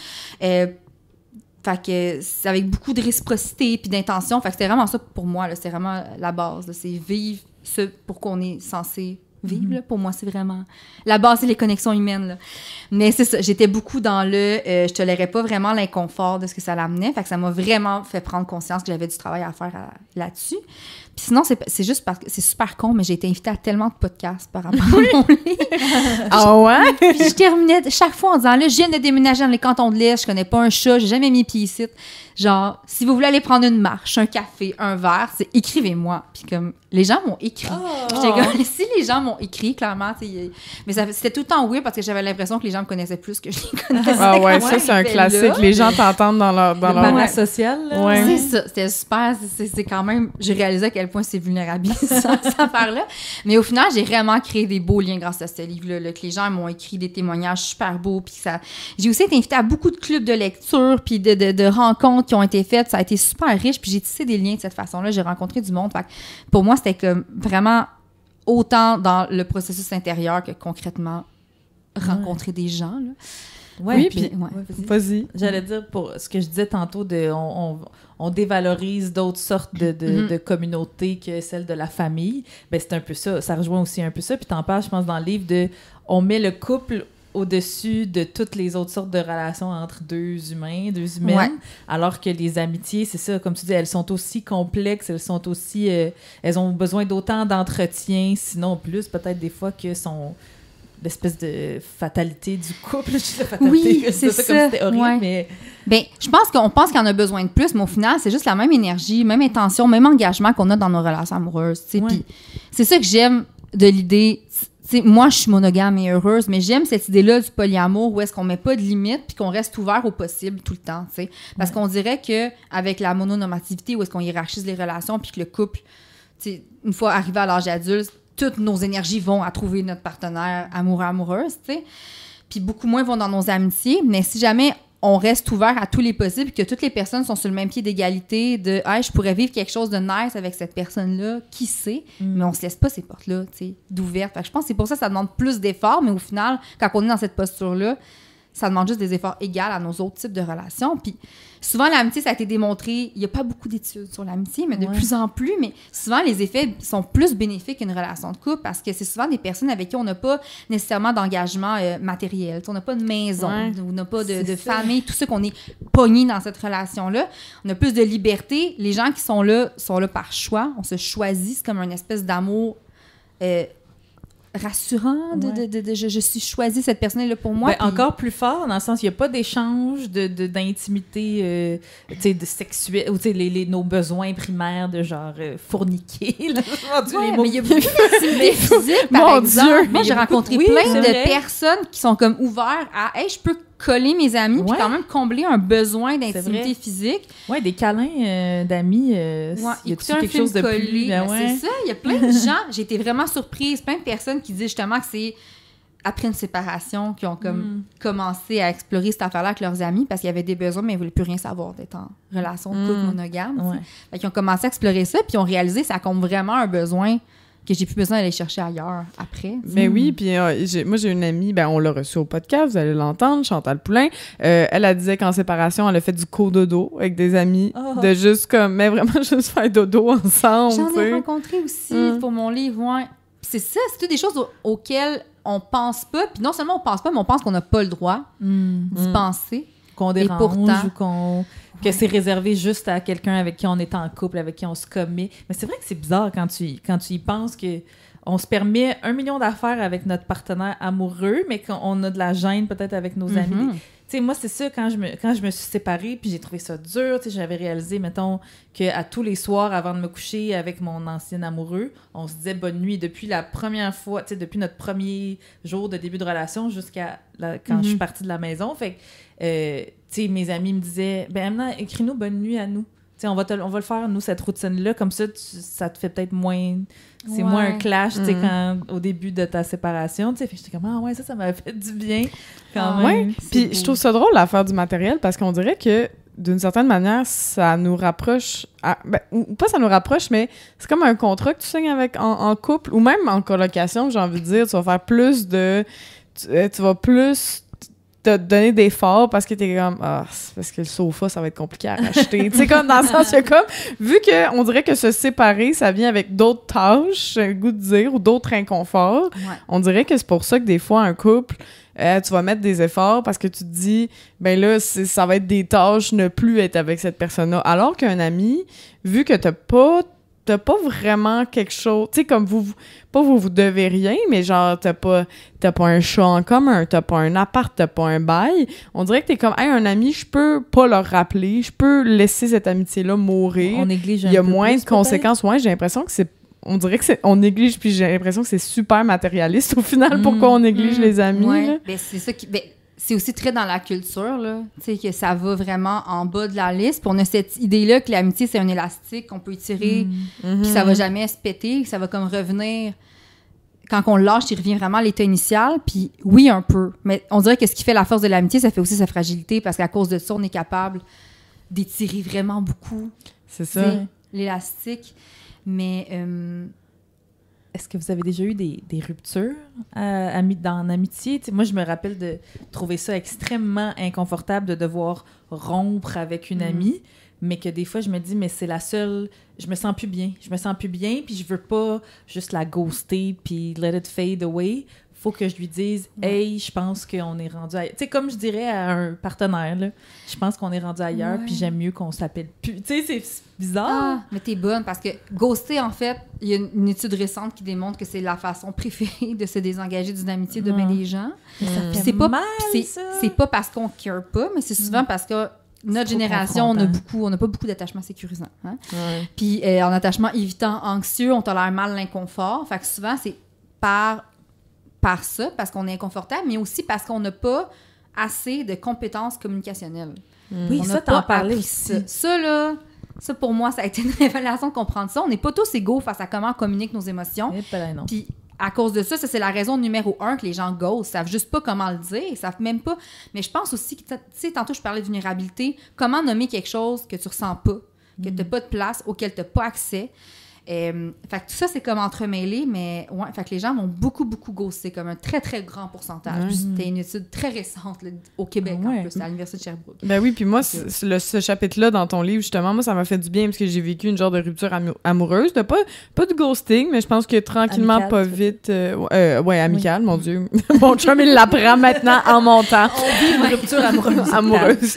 Fait que c'est avec beaucoup de réciprocité puis d'intention. Fait que c'était vraiment ça pour moi, là. C'est vraiment la base, là. C'est vivre ce pour qu'on est censé vivre, là. Pour moi, c'est vraiment... La base, c'est les connexions humaines, là. Mais c'est ça, j'étais beaucoup dans le... je tolérais pas vraiment l'inconfort de ce que ça l'amenait. Fait que ça m'a vraiment fait prendre conscience que j'avais du travail à faire là-dessus. Puis sinon, c'est juste parce que c'est super con, mais j'ai été invitée à tellement de podcasts par rapport à mon livre. Ah ouais? Puis je terminais chaque fois en disant, là, je viens de déménager dans les cantons de l'Est, je connais pas un chat, j'ai jamais mis pied ici. Genre, si vous voulez aller prendre une marche, un café, un verre, c'est écrivez-moi. Puis comme, les gens m'ont écrit. J'étais comme, si les gens m'ont écrit, clairement, mais c'était tout le temps weird parce que j'avais l'impression que les gens me connaissaient plus que je les connaissais. Ah ouais, ça, c'est un classique. Là. Les gens t'entendent dans leur parasocial. Ouais. C'est ça, c'était super. C'est quand même, j'ai réalisé à quel point c'est vulnérabilisant, cette affaire-là. Mais au final, j'ai vraiment créé des beaux liens grâce à ce livre-là, que les gens m'ont écrit des témoignages super beaux. Puis ça... J'ai aussi été invitée à beaucoup de clubs de lecture puis de rencontres qui ont été faites. Ça a été super riche. Puis j'ai tissé des liens de cette façon-là. J'ai rencontré du monde. Fait que pour moi, c'était comme vraiment autant dans le processus intérieur que concrètement rencontrer des gens. Là. Ouais, oui, puis vas-y. J'allais dire, pour ce que je disais tantôt, on dévalorise d'autres sortes de communautés que celle de la famille. Ben c'est un peu ça. Ça rejoint aussi un peu ça. Puis t'en parles, je pense, dans le livre on met le couple au-dessus de toutes les autres sortes de relations entre deux humaines, alors que les amitiés, c'est ça, comme tu dis, elles sont aussi complexes, elles sont aussi... elles ont besoin d'autant d'entretien, sinon plus, peut-être des fois, que l'espèce de fatalité du couple. Je sais fatalité, oui, c'est ça. Comme c'était horrible, mais... Ben, je pense qu'on pense qu'il y en a besoin de plus, mais au final, c'est juste la même énergie, même intention, même engagement qu'on a dans nos relations amoureuses, tu sais. Puis c'est ça que j'aime de l'idée... T'sais, moi, je suis monogame et heureuse, mais j'aime cette idée-là du polyamour où est-ce qu'on met pas de limites puis qu'on reste ouvert au possible tout le temps, tu sais. Parce qu'on dirait qu'avec la mononormativité, où est-ce qu'on hiérarchise les relations puis que le couple, tu sais, une fois arrivé à l'âge adulte, toutes nos énergies vont à trouver notre partenaire amoureux-amoureuse, tu sais. Puis beaucoup moins vont dans nos amitiés. Mais si jamais on reste ouvert à tous les possibles, que toutes les personnes sont sur le même pied d'égalité, de « Hey, je pourrais vivre quelque chose de nice avec cette personne-là, qui sait? » Mais on se laisse pas ces portes-là, tu sais, d'ouvertes. Fait que je pense que c'est pour ça que ça demande plus d'efforts, mais au final, quand on est dans cette posture-là, ça demande juste des efforts égaux à nos autres types de relations. Puis souvent, l'amitié, ça a été démontré, il n'y a pas beaucoup d'études sur l'amitié, mais de plus en plus, mais souvent, les effets sont plus bénéfiques qu'une relation de couple parce que c'est souvent des personnes avec qui on n'a pas nécessairement d'engagement matériel. On n'a pas de maison, on n'a pas de famille, tout ça qu'on est pogné dans cette relation-là. On a plus de liberté. Les gens qui sont là par choix. On se choisit, c'est comme une espèce d'amour rassurant je suis choisie, cette personne-là pour moi. Ben, puis... Encore plus fort, dans le sens, il n'y a pas d'échange d'intimité de sexuelle, ou nos besoins primaires de genre fourniquer. Là, mais il y a beaucoup d'intimité physique, par exemple. Moi, j'ai rencontré plein de personnes qui sont comme ouvertes à « Hey, je peux coller mes amis puis quand même combler un besoin d'intimité physique. » Ouais, des câlins d'amis. Il y a quelque chose de plus... C'est ça, il y a plein de gens. J'ai été vraiment surprise. Plein de personnes qui disent justement que c'est après une séparation, qui ont comme commencé à explorer cette affaire-là avec leurs amis parce qu'il y avait des besoins, mais ils ne voulaient plus rien savoir d'être en relation de couple monogame. Ouais. Fait qu'ils ont commencé à explorer ça, puis ils ont réalisé que ça compte vraiment un besoin que j'ai plus besoin d'aller chercher ailleurs après. Ben oui, puis moi, j'ai une amie, on l'a reçue au podcast, vous allez l'entendre, Chantal Poulain. Elle disait qu'en séparation, elle a fait du co-dodo avec des amis, de juste comme, mais vraiment juste faire dodo ensemble. J'en ai rencontré aussi pour mon livre, ouais. C'est ça, c'est toutes des choses auxquelles on pense pas, puis non seulement on pense pas, mais on pense qu'on n'a pas le droit d'y penser. Qu'on dérange pourtant, ou que c'est réservé juste à quelqu'un avec qui on est en couple, avec qui on se commet. Mais c'est vrai que c'est bizarre quand tu y penses que on se permet 1 million d'affaires avec notre partenaire amoureux, mais qu'on a de la gêne peut-être avec nos amis. Tu sais, moi, c'est ça, quand je me suis séparée, puis j'ai trouvé ça dur, tu sais, j'avais réalisé, mettons, qu'à tous les soirs, avant de me coucher avec mon ancien amoureux, on se disait bonne nuit depuis la première fois, tu sais, depuis notre premier jour de début de relation jusqu'à quand je suis partie de la maison. Fait que, tu sais, mes amis me disaient, maintenant, écris-nous bonne nuit à nous. Tu sais, on va le faire, nous, cette routine-là, comme ça, ça te fait peut-être moins... C'est moins un clash, tu sais, au début de ta séparation, tu sais. Fait que j'étais comme, ça m'avait fait du bien, quand même. Ouais, puis je trouve ça drôle, l'affaire du matériel, parce qu'on dirait que, d'une certaine manière, ça nous rapproche... ou pas ça nous rapproche, mais c'est comme un contrat que tu signes avec en couple, ou même en colocation, j'ai envie de dire, tu vas faire plus de... Tu vas plus... te donner d'efforts parce que t'es comme c'est parce que le sofa ça va être compliqué à racheter, tu sais, comme dans le sens que comme vu que on dirait que se séparer ça vient avec d'autres tâches, j'ai le goût de dire, ou d'autres inconforts, on dirait que c'est pour ça que des fois un couple tu vas mettre des efforts parce que tu te dis là ça va être des tâches ne plus être avec cette personne-là, alors qu'un ami, vu que t'as pas vraiment quelque chose, tu sais, comme vous devez rien, mais genre t'as pas un chat en commun, t'as pas un appart, t'as pas un bail, on dirait que t'es comme un ami, je peux pas leur rappeler, je peux laisser cette amitié-là mourir, on néglige il y a moins de conséquences. Ouais, j'ai l'impression que on dirait que on néglige, puis j'ai l'impression que c'est super matérialiste au final. Pourquoi on néglige les amis? Ouais. C'est ça qui... c'est aussi très dans la culture, là, tu sais, que ça va vraiment en bas de la liste. Puis on a cette idée-là que l'amitié, c'est un élastique qu'on peut étirer, puis ça va jamais se péter, ça va comme revenir... Quand on le lâche, il revient vraiment à l'état initial, puis oui, un peu. Mais on dirait que ce qui fait la force de l'amitié, ça fait aussi sa fragilité, parce qu'à cause de ça, on est capable d'étirer vraiment beaucoup. C'est ça. L'élastique. Mais... Est-ce que vous avez déjà eu des ruptures dans l'amitié? T'sais, moi, je me rappelle de trouver ça extrêmement inconfortable de devoir rompre avec une amie, mais que des fois, je me dis, mais c'est la seule... Je me sens plus bien, puis je veux pas juste la ghoster puis let it fade away. Faut que je lui dise, hey, je pense qu'on est rendu ailleurs. Tu sais, comme je dirais à un partenaire, là, je pense qu'on est rendu ailleurs, puis j'aime mieux qu'on s'appelle plus. Tu sais, c'est bizarre. Ah, mais t'es bonne, parce que ghoster, en fait, il y a une étude récente qui démontre que c'est la façon préférée de se désengager d'une amitié de bien des gens. Puis c'est pas mal, c'est pas parce qu'on care pas, mais c'est souvent parce que notre génération, on n'a pas beaucoup d'attachements sécurisants. Hein? Ouais. Puis en attachement évitant anxieux, on tolère mal l'inconfort. Fait que souvent, c'est par ça, parce qu'on est inconfortable, mais aussi parce qu'on n'a pas assez de compétences communicationnelles. Oui, ça, t'en parlais ici. Ça, pour moi, ça a été une révélation de comprendre ça. On n'est pas tous égaux face à comment on communique nos émotions. Puis à cause de ça, c'est la raison numéro 1 que les gens ghostent. Ils savent juste pas comment le dire. Ils savent même pas. Mais je pense aussi que, tu sais, tantôt, je parlais de vulnérabilité. Comment nommer quelque chose que tu ressens pas, que tu n'as pas de place, auquel tu n'as pas accès. Fait que tout ça, c'est comme entremêlé, mais ouais, fait que les gens vont beaucoup ghoster, comme un très, très grand pourcentage. C'était une étude très récente là, au Québec, en plus, à l'Université de Sherbrooke. Ben oui, puis moi, ce chapitre-là dans ton livre, justement, moi, ça m'a fait du bien parce que j'ai vécu une genre de rupture amoureuse. Pas de ghosting, mais je pense que tranquillement, amical, pas vite... amical, mon Dieu. Mon chum, il l'apprend maintenant en montant. On vit une rupture amoureuse.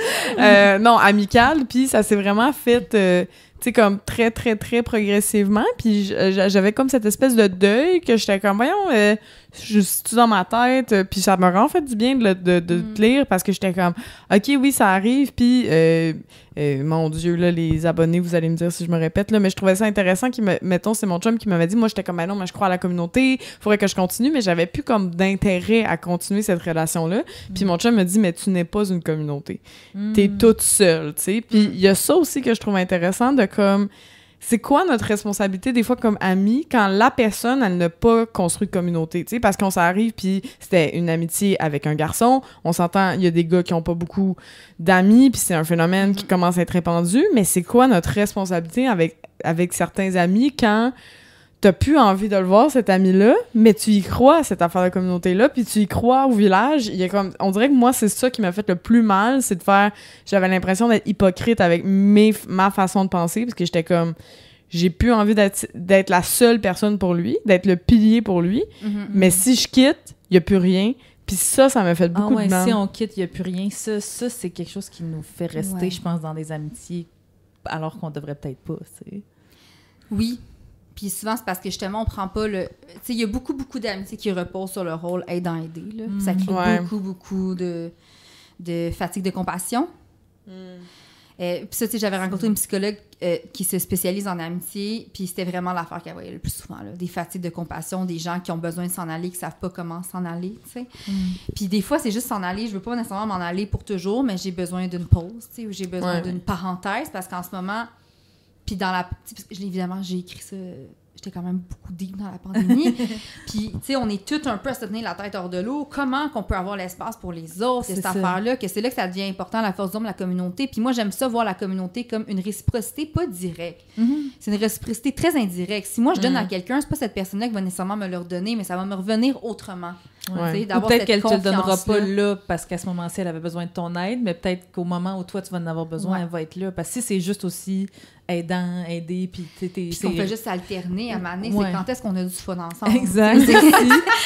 Non, amicale, puis ça s'est vraiment fait... tu sais, comme très, très, très progressivement. Puis j'avais comme cette espèce de deuil que j'étais comme, voyons, je suis dans ma tête. Puis ça m'a vraiment fait du bien de te lire parce que j'étais comme, OK, oui, ça arrive. Puis, mon Dieu, là, les abonnés, vous allez me dire si je me répète, là, mais je trouvais ça intéressant. Mettons, c'est mon chum qui m'avait dit, moi, j'étais comme, non, mais je crois à la communauté, il faudrait que je continue, mais j'avais plus comme d'intérêt à continuer cette relation-là. Puis mon chum me dit, mais tu n'es pas une communauté. T'es toute seule, tu sais. Puis il y a ça aussi que je trouve intéressant de comme... c'est quoi notre responsabilité des fois comme amis quand la personne, elle n'a pas construit de communauté, tu sais, parce qu'on s'arrive, puis c'était une amitié avec un garçon, on s'entend, il y a des gars qui ont pas beaucoup d'amis, puis c'est un phénomène qui commence à être répandu, mais c'est quoi notre responsabilité avec certains amis quand t'as plus envie de le voir, cet ami-là, mais tu y crois à cette affaire de communauté-là, puis tu y crois au village. Il y a comme, on dirait que moi, c'est ça qui m'a fait le plus mal, c'est de faire... J'avais l'impression d'être hypocrite avec ma façon de penser, parce que j'étais comme... J'ai plus envie d'être la seule personne pour lui, d'être le pilier pour lui, mais si je quitte, il y a plus rien. Puis ça m'a fait beaucoup de mal. Si on quitte, il n'y a plus rien. Ça, c'est quelque chose qui nous fait rester, je pense, dans des amitiés, alors qu'on devrait peut-être pas, tu sais. Oui. Puis souvent, c'est parce que justement, on prend pas le... Tu sais, il y a beaucoup d'amitiés qui reposent sur le rôle aidant-aider, là. Ça crée beaucoup de fatigue de compassion. Puis ça, tu sais, j'avais rencontré une psychologue qui se spécialise en amitié, puis c'était vraiment l'affaire qu'elle voyait le plus souvent, là. Des fatigues de compassion, des gens qui ont besoin de s'en aller, qui savent pas comment s'en aller, tu sais. Puis des fois, c'est juste s'en aller. Je veux pas nécessairement m'en aller pour toujours, mais j'ai besoin d'une pause, tu sais, ou j'ai besoin d'une parenthèse, parce qu'en ce moment... Puis dans la... Évidemment, j'ai écrit ça... J'étais quand même beaucoup deep dans la pandémie. Puis, tu sais, on est tous un peu à se tenir la tête hors de l'eau. Comment qu'on peut avoir l'espace pour les autres, cette affaire-là, que c'est là que ça devient important, la force d'homme, la communauté. Puis moi, j'aime ça, voir la communauté comme une réciprocité pas directe. C'est une réciprocité très indirecte. Si moi, je donne à quelqu'un, c'est pas cette personne-là qui va nécessairement me le redonner, mais ça va me revenir autrement. Ou peut-être qu'elle te le donnera pas là, parce qu'à ce moment-ci, elle avait besoin de ton aide, mais peut-être qu'au moment où toi, tu vas en avoir besoin, elle va être là. Parce que si c'est juste aussi aidant, aider, puis qu'on fait juste alterner à m'amener, c'est quand est-ce qu'on a du fun ensemble. Exact.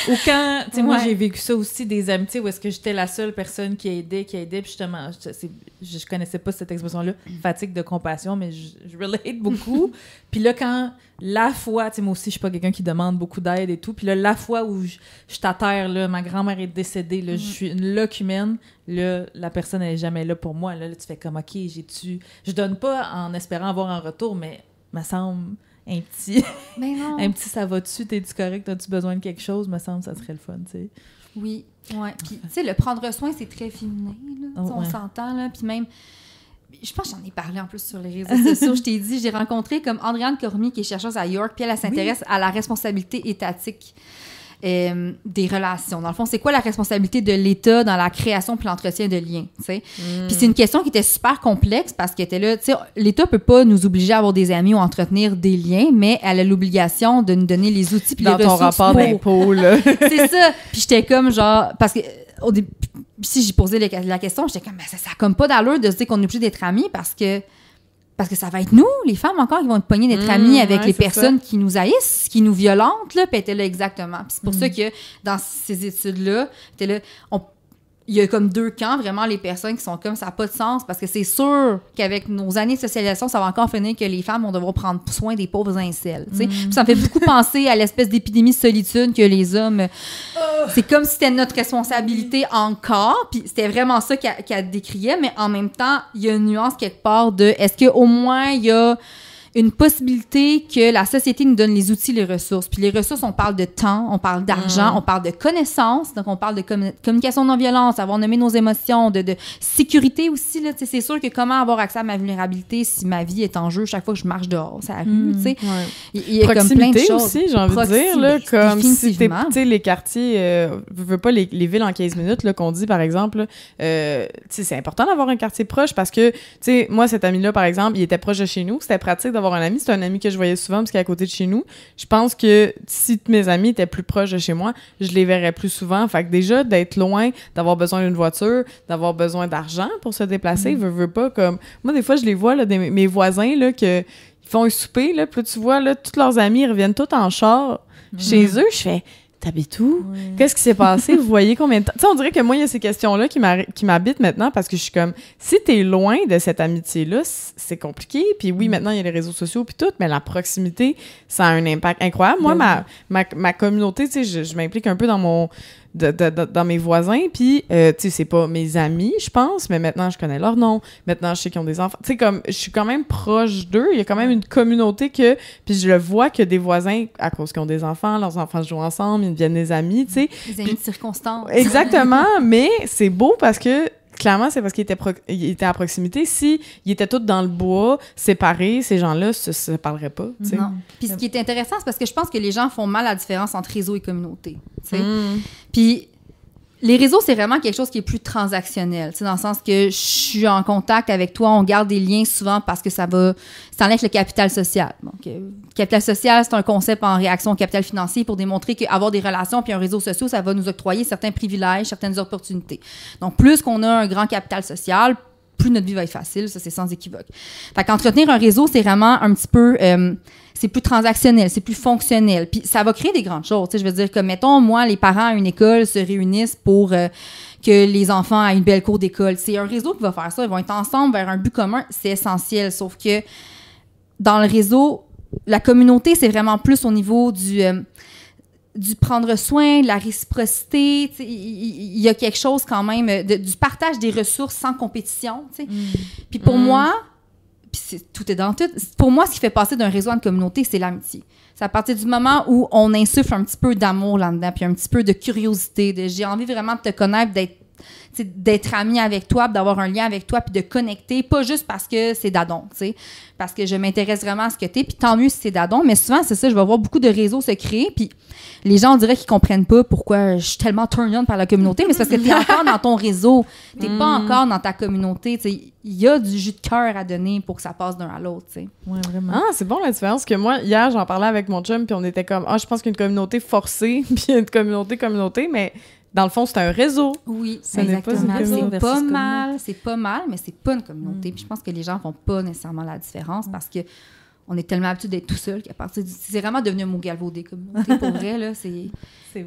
Ou quand, tu sais, moi, j'ai vécu ça aussi, des amitiés où est-ce que j'étais la seule personne qui aidait, puis justement, je connaissais pas cette expression-là, fatigue de compassion, mais je relate beaucoup. Puis là, quand la fois, tu sais, moi aussi, je suis pas quelqu'un qui demande beaucoup d'aide et tout, puis là, la fois où je suis à terre, là, ma grand-mère est décédée, là, je suis une loque humaine, là, la personne, elle est jamais là pour moi, là tu fais comme, OK, je donne pas en espérant avoir un retour, mais me semble un petit un petit ça va-tu, t'es-tu correct, as-tu besoin de quelque chose, me semble ça serait le fun, tu sais. Oui, puis tu sais, le prendre soin, c'est très féminin, là, on s'entend, là, puis même... Je pense que j'en ai parlé en plus sur les réseaux sociaux. Je t'ai dit, j'ai rencontré comme Andréane Cormier, qui est chercheuse à York, puis elle s'intéresse à la responsabilité étatique des relations. Dans le fond, c'est quoi la responsabilité de l'État dans la création puis l'entretien de liens, tu sais? Puis c'est une question qui était super complexe parce qu'elle était là, tu sais, l'État peut pas nous obliger à avoir des amis ou entretenir des liens, mais elle a l'obligation de nous donner les outils puis les ressources. Dans ton rapport d'impôt, là. C'est ça. Puis j'étais comme genre... Parce que au début, si j'ai posé la question, j'étais comme, ça a comme pas d'allure de se dire qu'on est obligé d'être amis parce que ça va être nous, les femmes encore, qui vont être pognées d'être amies avec les personnes qui nous haïssent, qui nous violentent, là, puis elle était là exactement. Puis c'est pour ça que dans ces études-là, il y a comme deux camps, vraiment, les personnes qui sont comme, ça n'a pas de sens, parce que c'est sûr qu'avec nos années de socialisation, ça va encore finir que les femmes vont devoir prendre soin des pauvres incels, tu sais. Puis ça me fait beaucoup penser à l'espèce d'épidémie de solitude que les hommes... C'est comme si c'était notre responsabilité encore, puis c'était vraiment ça qu'elle décriait, mais en même temps, il y a une nuance quelque part de, est-ce qu'au moins, il y a une possibilité que la société nous donne les outils, les ressources. Puis les ressources, on parle de temps, on parle d'argent, on parle de connaissances, donc on parle de communication non-violence, avoir nommé nos émotions, de sécurité aussi, là, tu sais, c'est sûr que comment avoir accès à ma vulnérabilité si ma vie est en jeu chaque fois que je marche dehors, ça arrive, tu sais. Il y a comme plein de choses. Aussi, j'ai envie de dire, là, comme si t'es, tu sais, les quartiers, je veux pas les villes en 15 minutes, là, qu'on dit, par exemple, tu sais, c'est important d'avoir un quartier proche parce que, tu sais, moi, cet ami-là, par exemple, il était proche de chez nous, c'était pratique d'avoir un ami, c'est un ami que je voyais souvent parce qu'il est à côté de chez nous. Je pense que si mes amis étaient plus proches de chez moi, je les verrais plus souvent. Fait que déjà, d'être loin, d'avoir besoin d'une voiture, d'avoir besoin d'argent pour se déplacer, veux pas comme... Moi, des fois, je les vois, là, mes voisins, là, ils font un souper, là, puis là, tu vois, là, tous leurs amis, ils reviennent tous en char chez eux. Je fais... T'habites où? Qu'est-ce qui s'est passé? Vous voyez combien de temps? Tu sais, on dirait que moi, il y a ces questions-là qui m'habitent maintenant parce que je suis comme, si t'es loin de cette amitié-là, c'est compliqué. Puis oui, maintenant, il y a les réseaux sociaux puis tout, mais la proximité, ça a un impact incroyable. Moi, ma communauté, tu sais, je m'implique un peu dans dans mes voisins, puis, tu sais, c'est pas mes amis, je pense, mais maintenant, je connais leur nom. Maintenant, je sais qu'ils ont des enfants. Tu sais, comme, je suis quand même proche d'eux. Il y a quand même une communauté puis je le vois que des voisins, à cause qu'ils ont des enfants, leurs enfants jouent ensemble, ils deviennent des amis, tu sais. Des amis de circonstance. Exactement, mais c'est beau parce que clairement, c'est parce qu'ils étaient à proximité. Si ils étaient tous dans le bois, séparés, ces gens-là se parleraient pas, tu sais. Non. Puis ce qui est intéressant, c'est parce que je pense que les gens font mal la différence entre réseau et communauté, tu sais. Puis les réseaux, c'est vraiment quelque chose qui est plus transactionnel, tu sais, dans le sens que je suis en contact avec toi, on garde des liens souvent parce que ça enlève le capital social. Donc, le capital social, c'est un concept en réaction au capital financier pour démontrer qu'avoir des relations puis un réseau social, ça va nous octroyer certains privilèges, certaines opportunités. Donc, plus qu'on a un grand capital social, plus notre vie va être facile, ça, c'est sans équivoque. Fait qu'entretenir un réseau, c'est vraiment un petit peu... c'est plus transactionnel, c'est plus fonctionnel. Puis ça va créer des grandes choses. Je veux dire, comme, mettons, moi, les parents à une école se réunissent pour que les enfants aient une belle cour d'école. C'est un réseau qui va faire ça. Ils vont être ensemble vers un but commun. C'est essentiel. Sauf que dans le réseau, la communauté, c'est vraiment plus au niveau du prendre soin, de la réciprocité. Il y a quelque chose quand même du partage des ressources sans compétition. Puis pour moi... Puis tout est dans tout. Pour moi, ce qui fait passer d'un réseau à une communauté, c'est l'amitié. C'est à partir du moment où on insuffle un petit peu d'amour là-dedans, puis un petit peu de curiosité, j'ai envie vraiment de te connaître, d'être ami avec toi, d'avoir un lien avec toi, puis de connecter, pas juste parce que c'est d'adon, tu sais, parce que je m'intéresse vraiment à ce que t'es, puis tant mieux si c'est d'adon, mais souvent, c'est ça, je vais voir beaucoup de réseaux se créer, puis les gens, on dirait qu'ils comprennent pas pourquoi je suis tellement turn on par la communauté, mais c'est parce que t'es encore dans ton réseau, t'es pas encore dans ta communauté, tu sais, il y a du jus de cœur à donner pour que ça passe d'un à l'autre, tu sais. Ouais, vraiment. Ah, c'est bon la différence, que moi, hier, j'en parlais avec mon chum, puis on était comme, je pense qu'une communauté forcée, puis une communauté, mais dans le fond, c'est un réseau. Oui, ça exactement. C'est pas mal, mais c'est pas une communauté. Puis je pense que les gens font pas nécessairement la différence parce que on est tellement habitué d'être tout seul qu'à partir c'est vraiment devenu un mot galvaudé, communauté. Pour vrai, là, c'est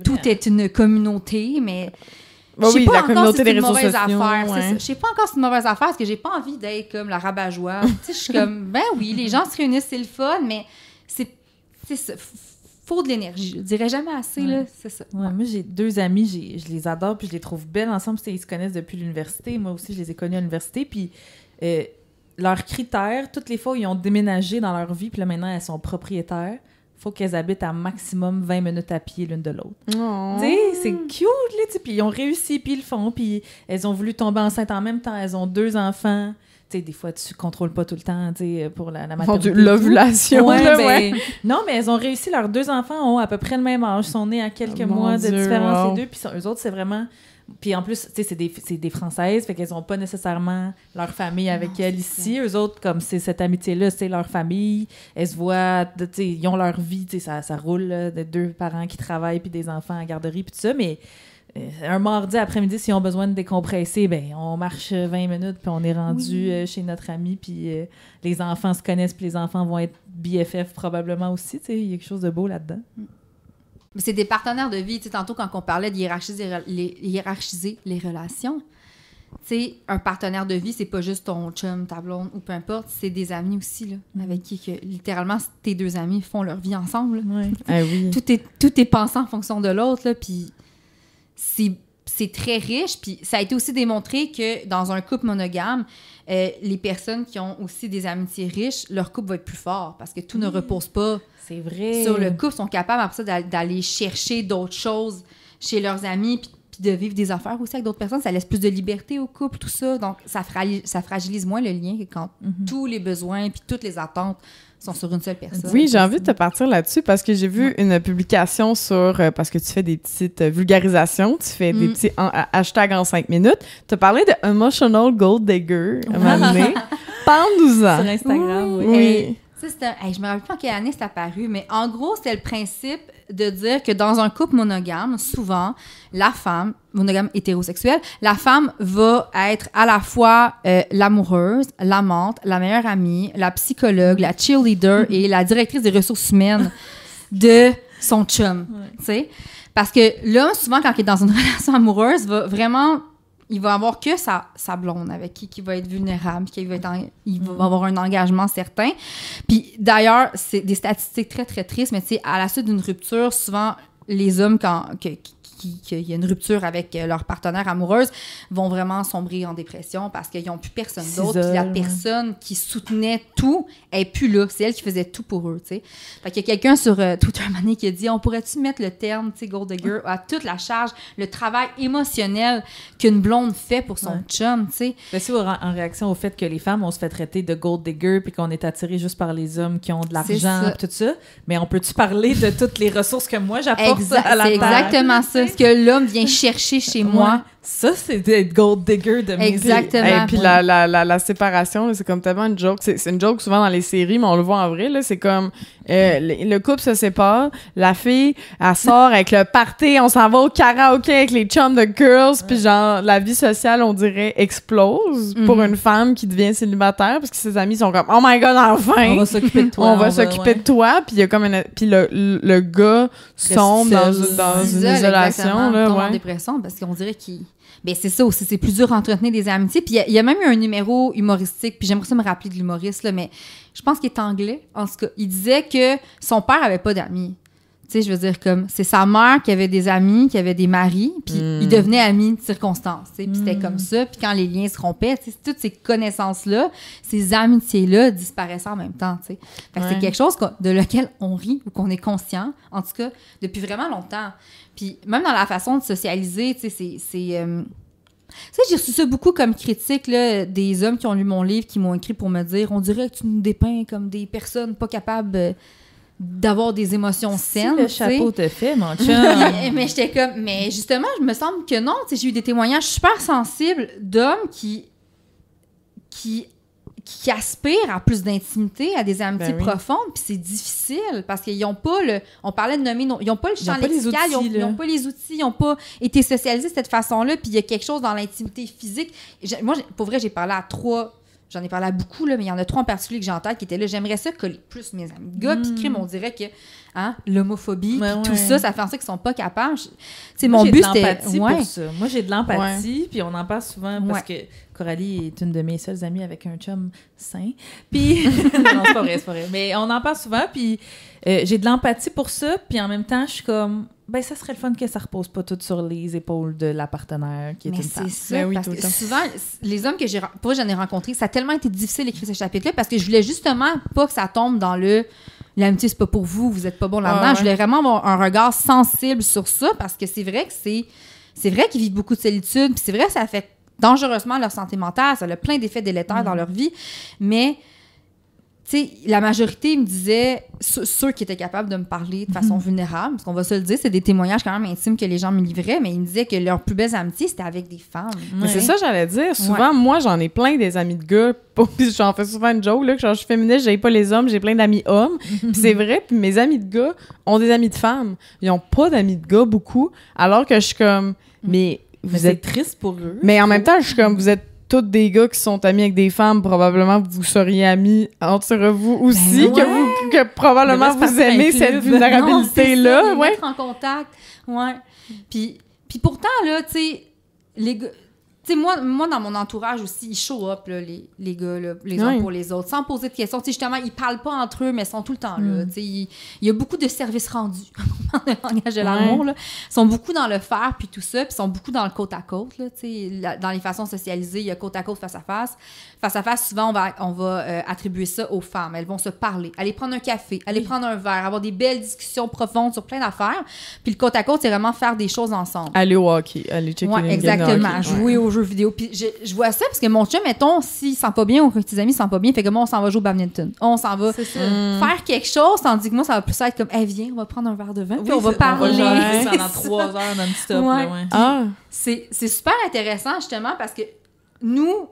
tout est une communauté, mais je sais pas encore si c'est une mauvaise affaire. Ouais. Je sais pas encore si c'est une mauvaise affaire parce que j'ai pas envie d'être comme la rabat-joie. Tu sais, je suis comme, ben oui, les gens se réunissent, c'est le fun, mais c'est ça. Faut de l'énergie. Je dirais jamais assez, là, c'est ça. Ouais, moi, j'ai 2 amis, je les adore, puis je les trouve belles ensemble. Ils se connaissent depuis l'université. Moi aussi, je les ai connus à l'université. Puis leurs critères, toutes les fois où ils ont déménagé dans leur vie, puis là, maintenant, elles sont propriétaires, il faut qu'elles habitent à maximum 20 minutes à pied l'une de l'autre. Oh. Tu sais, c'est cute, là, tu sais. Puis ils ont réussi, puis ils le font. Puis elles ont voulu tomber enceinte en même temps. Elles ont 2 enfants. Tu sais, des fois, tu contrôles pas tout le temps, tu sais, pour la maternité. L'ovulation. Ouais. Non, mais elles ont réussi. Leurs 2 enfants ont à peu près le même âge. Ils sont nés à quelques mois de différence, les deux. Puis eux autres, c'est vraiment... Puis en plus, tu sais, c'est des Françaises, fait qu'elles ont pas nécessairement leur famille avec elles ici. Eux autres, comme c'est cette amitié-là, c'est leur famille. Elles se voient, tu sais, ils ont leur vie, tu sais, ça roule, là, de 2 parents qui travaillent, puis des enfants à garderie, puis tout ça, mais... un mardi après-midi, s'ils ont besoin de décompresser, ben on marche 20 minutes, puis on est rendu chez notre ami, puis les enfants se connaissent, puis les enfants vont être BFF probablement aussi. Tu sais, il y a quelque chose de beau là-dedans. Mais c'est des partenaires de vie. Tu sais, tantôt, quand on parlait de hiérarchiser les relations, tu sais, un partenaire de vie, c'est pas juste ton chum, ta blonde, ou peu importe, c'est des amis aussi, là, avec qui, littéralement, tes 2 amis font leur vie ensemble. Ouais. Ah oui. Tout est pensé en fonction de l'autre, là, puis c'est très riche, puis ça a été aussi démontré que dans un couple monogame, les personnes qui ont aussi des amitiés riches, leur couple va être plus fort parce que tout ne repose pas c'est vrai. sur le couple. Ils sont capables après ça d'aller chercher d'autres choses chez leurs amis, puis de vivre des affaires aussi avec d'autres personnes. Ça laisse plus de liberté au couple, tout ça. Donc, ça fragilise moins le lien que quand tous les besoins puis toutes les attentes sont sur une seule personne. Oui, j'ai envie de te partir là-dessus parce que j'ai vu une publication sur... parce que tu fais des petites vulgarisations, tu fais des petits hashtags en 5 minutes. Tu as parlé de « emotional gold digger » à un moment donné. Parle-nous-en. Sur Instagram, oui. Ça, je me rappelle pas en quelle année c'est apparu, mais en gros, c'était le principe de dire que dans un couple monogame, souvent, la femme, monogame hétérosexuel, la femme va être à la fois l'amoureuse, l'amante, la meilleure amie, la psychologue, la cheerleader et la directrice des ressources humaines de son chum, tu sais. Parce que l'homme, souvent, quand il est dans une relation amoureuse, va vraiment... Il va avoir que sa blonde avec qui va être vulnérable, il va avoir un engagement certain. Puis d'ailleurs, c'est des statistiques très, très tristes, mais tu sais, à la suite d'une rupture, souvent, les hommes qui qu'il y a une rupture avec leur partenaire amoureuse vont vraiment sombrer en dépression parce qu'ils n'ont plus personne d'autre. Puis la personne qui soutenait tout est plus là. C'est elle qui faisait tout pour eux, tu sais. Fait qu'il y a quelqu'un sur Twitter un moment qui a dit « On pourrait-tu mettre le terme, tu sais, gold digger, à toute la charge, le travail émotionnel qu'une blonde fait pour son chum, tu sais. » Mais c'est en réaction au fait que les femmes, on se fait traiter de gold digger puis qu'on est attiré juste par les hommes qui ont de l'argent et tout ça. Mais on peut-tu parler de toutes les ressources que moi j'apporte à la terre? C'est exactement ça. Ce que l'homme vient chercher chez moi. Ça, c'est d'être gold digger de mes Exactement. Et puis la séparation, là, c'est comme tellement une joke. C'est une joke souvent dans les séries, mais on le voit en vrai. Là, c'est comme le couple se sépare, la fille, elle sort avec le party, on s'en va au karaoké avec les chums de girls, puis genre, la vie sociale, on dirait, explose pour une femme qui devient célibataire, parce que ses amis sont comme « Oh my God, enfin! On va s'occuper de toi. On va s'occuper de toi. » Puis il y a comme puis le gars sombre dans une isolation. Là, tombe en dépression, parce qu'on dirait qu'il... Ben c'est ça aussi, c'est plus dur d'entretenir des amitiés. Puis il y a même eu un numéro humoristique, puis j'aimerais ça me rappeler de l'humoriste, là, mais je pense qu'il est anglais, en tout cas. Il disait que son père avait pas d'amis. Tu sais, je veux dire, comme, c'est sa mère qui avait des amis, qui avait des maris, puis ils devenaient amis de circonstance, tu sais, puis c'était comme ça. Puis quand les liens se rompaient, tu sais, toutes ces connaissances-là, ces amitiés-là disparaissaient en même temps, tu sais. Fait que c'est quelque chose de lequel on rit ou qu'on est conscient, en tout cas, depuis vraiment longtemps. Puis même dans la façon de socialiser, tu sais, tu sais, j'ai reçu ça beaucoup comme critique, là, des hommes qui ont lu mon livre, qui m'ont écrit pour me dire « On dirait que tu nous dépeins comme des personnes pas capables d'avoir des émotions saines. » Si le chapeau te fait, mon chum. Mais j'étais comme... Mais justement, je me semble que non. J'ai eu des témoignages super sensibles d'hommes qui aspirent à plus d'intimité, à des amitiés profondes, puis c'est difficile parce qu'ils n'ont pas le... On parlait de nommer... Ils n'ont pas le champ lexical, ils n'ont pas les outils, ils n'ont pas été socialisés de cette façon-là, puis il y a quelque chose dans l'intimité physique. Moi, pour vrai, j'ai parlé à 3... J'en ai parlé à beaucoup, là, mais il y en a 3 en particulier que j'ai en tête qui étaient là. J'aimerais ça coller plus mes amis de gars, puis crime, on dirait que l'homophobie, tout ça, ça fait en sorte qu'ils sont pas capables. Mon but, c'était... pour ça. Moi, j'ai de l'empathie, puis on en parle souvent parce que Coralie est une de mes seules amies avec un chum sain. Puis... non, c'est pas vrai. Mais on en parle souvent, puis j'ai de l'empathie pour ça, puis en même temps, je suis comme... Ben, ça serait le fun que ça repose pas tout sur les épaules de la partenaire qui est une femme. C'est ça, parce que souvent, les hommes que j'en ai rencontrés, ça a tellement été difficile d'écrire ce chapitre-là parce que je voulais justement pas que ça tombe dans l'amitié, c'est pas pour vous, vous êtes pas bon là-dedans. Je voulais vraiment avoir un regard sensible sur ça parce que c'est vrai qu'ils vivent beaucoup de solitude, puis c'est vrai que ça affecte dangereusement leur santé mentale, ça a plein d'effets délétères dans leur vie, mais... Tu sais, la majorité me disait, ceux qui étaient capables de me parler de façon vulnérable, parce qu'on va se le dire, c'est des témoignages quand même intimes que les gens me livraient, mais ils me disaient que leurs plus belles amitiés, c'était avec des femmes. Mais c'est ça, j'allais dire. Souvent, moi, j'en ai plein des amis de gars. Puis j'en fais souvent une joke, là, que genre, je suis féministe, j'ai pas les hommes, j'ai plein d'amis hommes. Puis c'est vrai, puis mes amis de gars ont des amis de femmes. Ils ont pas d'amis de gars, beaucoup. Alors que je suis comme, mais vous êtes triste pour eux. Mais en même temps, je suis comme, vous êtes tous des gars qui sont amis avec des femmes, probablement vous seriez amis entre vous aussi, que probablement vous aimez cette vulnérabilité-là. Mettre en contact. Ouais. Puis pourtant, là, tu sais, les gars... Tu sais, moi, dans mon entourage aussi, ils show up, là, les gars, là, les uns pour les autres, sans poser de questions. Tu sais, justement, ils parlent pas entre eux, mais ils sont tout le temps là. Tu sais, il y a beaucoup de services rendus, comme le langage de l'amour, là. Ils sont beaucoup dans le faire, puis tout ça, puis ils sont beaucoup dans le côte-à-côte, là, tu sais. Dans les façons socialisées, il y a côte-à-côte, face-à-face. Face-à-face, souvent, on va attribuer ça aux femmes. Elles vont se parler, aller prendre un café, aller prendre un verre, avoir des belles discussions profondes sur plein d'affaires. Puis le côte-à-côte, c'est vraiment faire des choses ensemble. Aller au hockey, aller checker une exactement. Game de hockey. Jouer aux jeux vidéo. Puis je vois ça parce que mon chum, mettons, s'il sent pas bien ou que tes amis sentent pas bien, fait que moi, on s'en va jouer au badminton. On s'en va faire quelque chose, tandis que moi, ça va plus être comme, hey, viens, on va prendre un verre de vin, puis on va parler. On va jouer pendant 3 heures non-stop. C'est super intéressant, justement, parce que nous,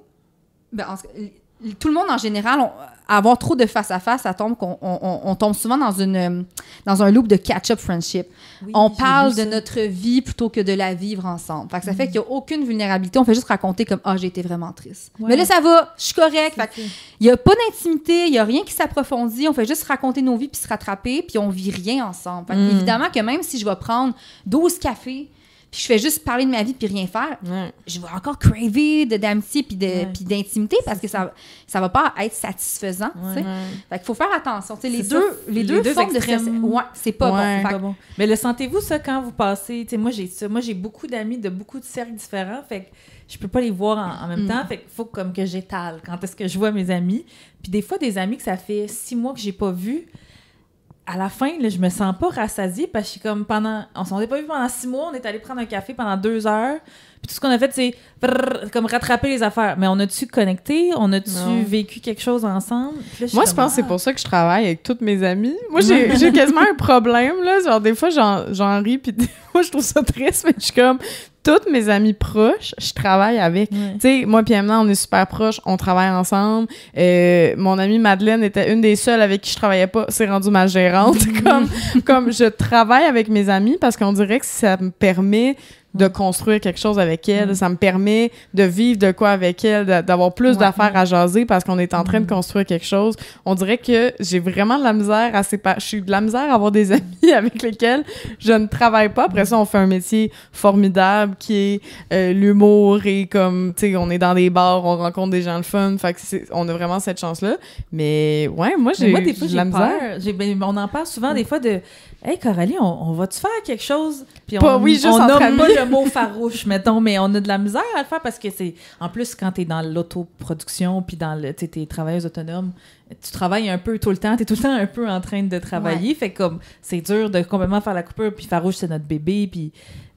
tout le monde en général, avoir trop de face-à-face, ça tombe qu'on tombe souvent dans un loop de catch-up friendship. Oui, on parle de notre vie plutôt que de la vivre ensemble. Fait que ça fait qu'il n'y a aucune vulnérabilité. On fait juste raconter comme « Ah, j'ai été vraiment triste. Ouais. » Mais là, ça va, je suis correcte. Il n'y a pas d'intimité, il n'y a rien qui s'approfondit. On fait juste raconter nos vies puis se rattraper, puis on vit rien ensemble. Fait évidemment que même si je vais prendre 12 cafés puis je fais juste parler de ma vie puis rien faire, je vais encore craver d'amitié puis d'intimité parce que ça va pas être satisfaisant, tu sais. Fait qu'il faut faire attention, tu sais, les deux formes extrêmes. c'est pas bon. Mais le sentez-vous ça quand vous passez, tu sais, moi j'ai beaucoup d'amis de beaucoup de cercles différents, fait que je peux pas les voir en même temps, fait qu'il faut comme que j'étale quand est-ce que je vois mes amis. Puis des fois des amis que ça fait 6 mois que j'ai pas vus, à la fin, là, je me sens pas rassasiée parce que je suis comme on s'en est pas vu pendant 6 mois, on est allé prendre un café pendant 2 heures, puis tout ce qu'on a fait, c'est comme rattraper les affaires. Mais on a-tu connecté? On a-tu vécu quelque chose ensemble? Là, moi, je pense que c'est pour ça que je travaille avec toutes mes amies. Moi, j'ai quasiment un problème, là. Genre, des fois, j'en ris, puis moi, je trouve ça triste, mais je suis comme... Toutes mes amies proches, je travaille avec. Tu sais, moi puis Emma, on est super proches, on travaille ensemble. Mon amie Madeleine était une des seules avec qui je travaillais pas. C'est rendu ma gérante. comme je travaille avec mes amies parce qu'on dirait que ça me permet de construire quelque chose avec elle. Ça me permet de vivre de quoi avec elle, d'avoir plus d'affaires à jaser parce qu'on est en train de construire quelque chose. On dirait que j'ai vraiment de la misère je suis de la misère à avoir des amis avec lesquels je ne travaille pas. Après ça, on fait un métier formidable qui est l'humour et comme, tu sais, on est dans des bars, on rencontre des gens le fun. Fait que on a vraiment cette chance-là. Mais ouais, moi, j'ai de la misère. On en parle souvent des fois de « Hey, Coralie, on va-tu faire quelque chose? » Puis on nomme pas le mot farouche, mettons, mais on a de la misère à le faire parce que c'est... En plus, quand t'es dans l'autoproduction puis dans t'es travailleuse autonome, tu travailles un peu tout le temps, t'es tout le temps un peu en train de travailler, fait comme c'est dur de complètement faire la coupure, puis farouche, c'est notre bébé, puis...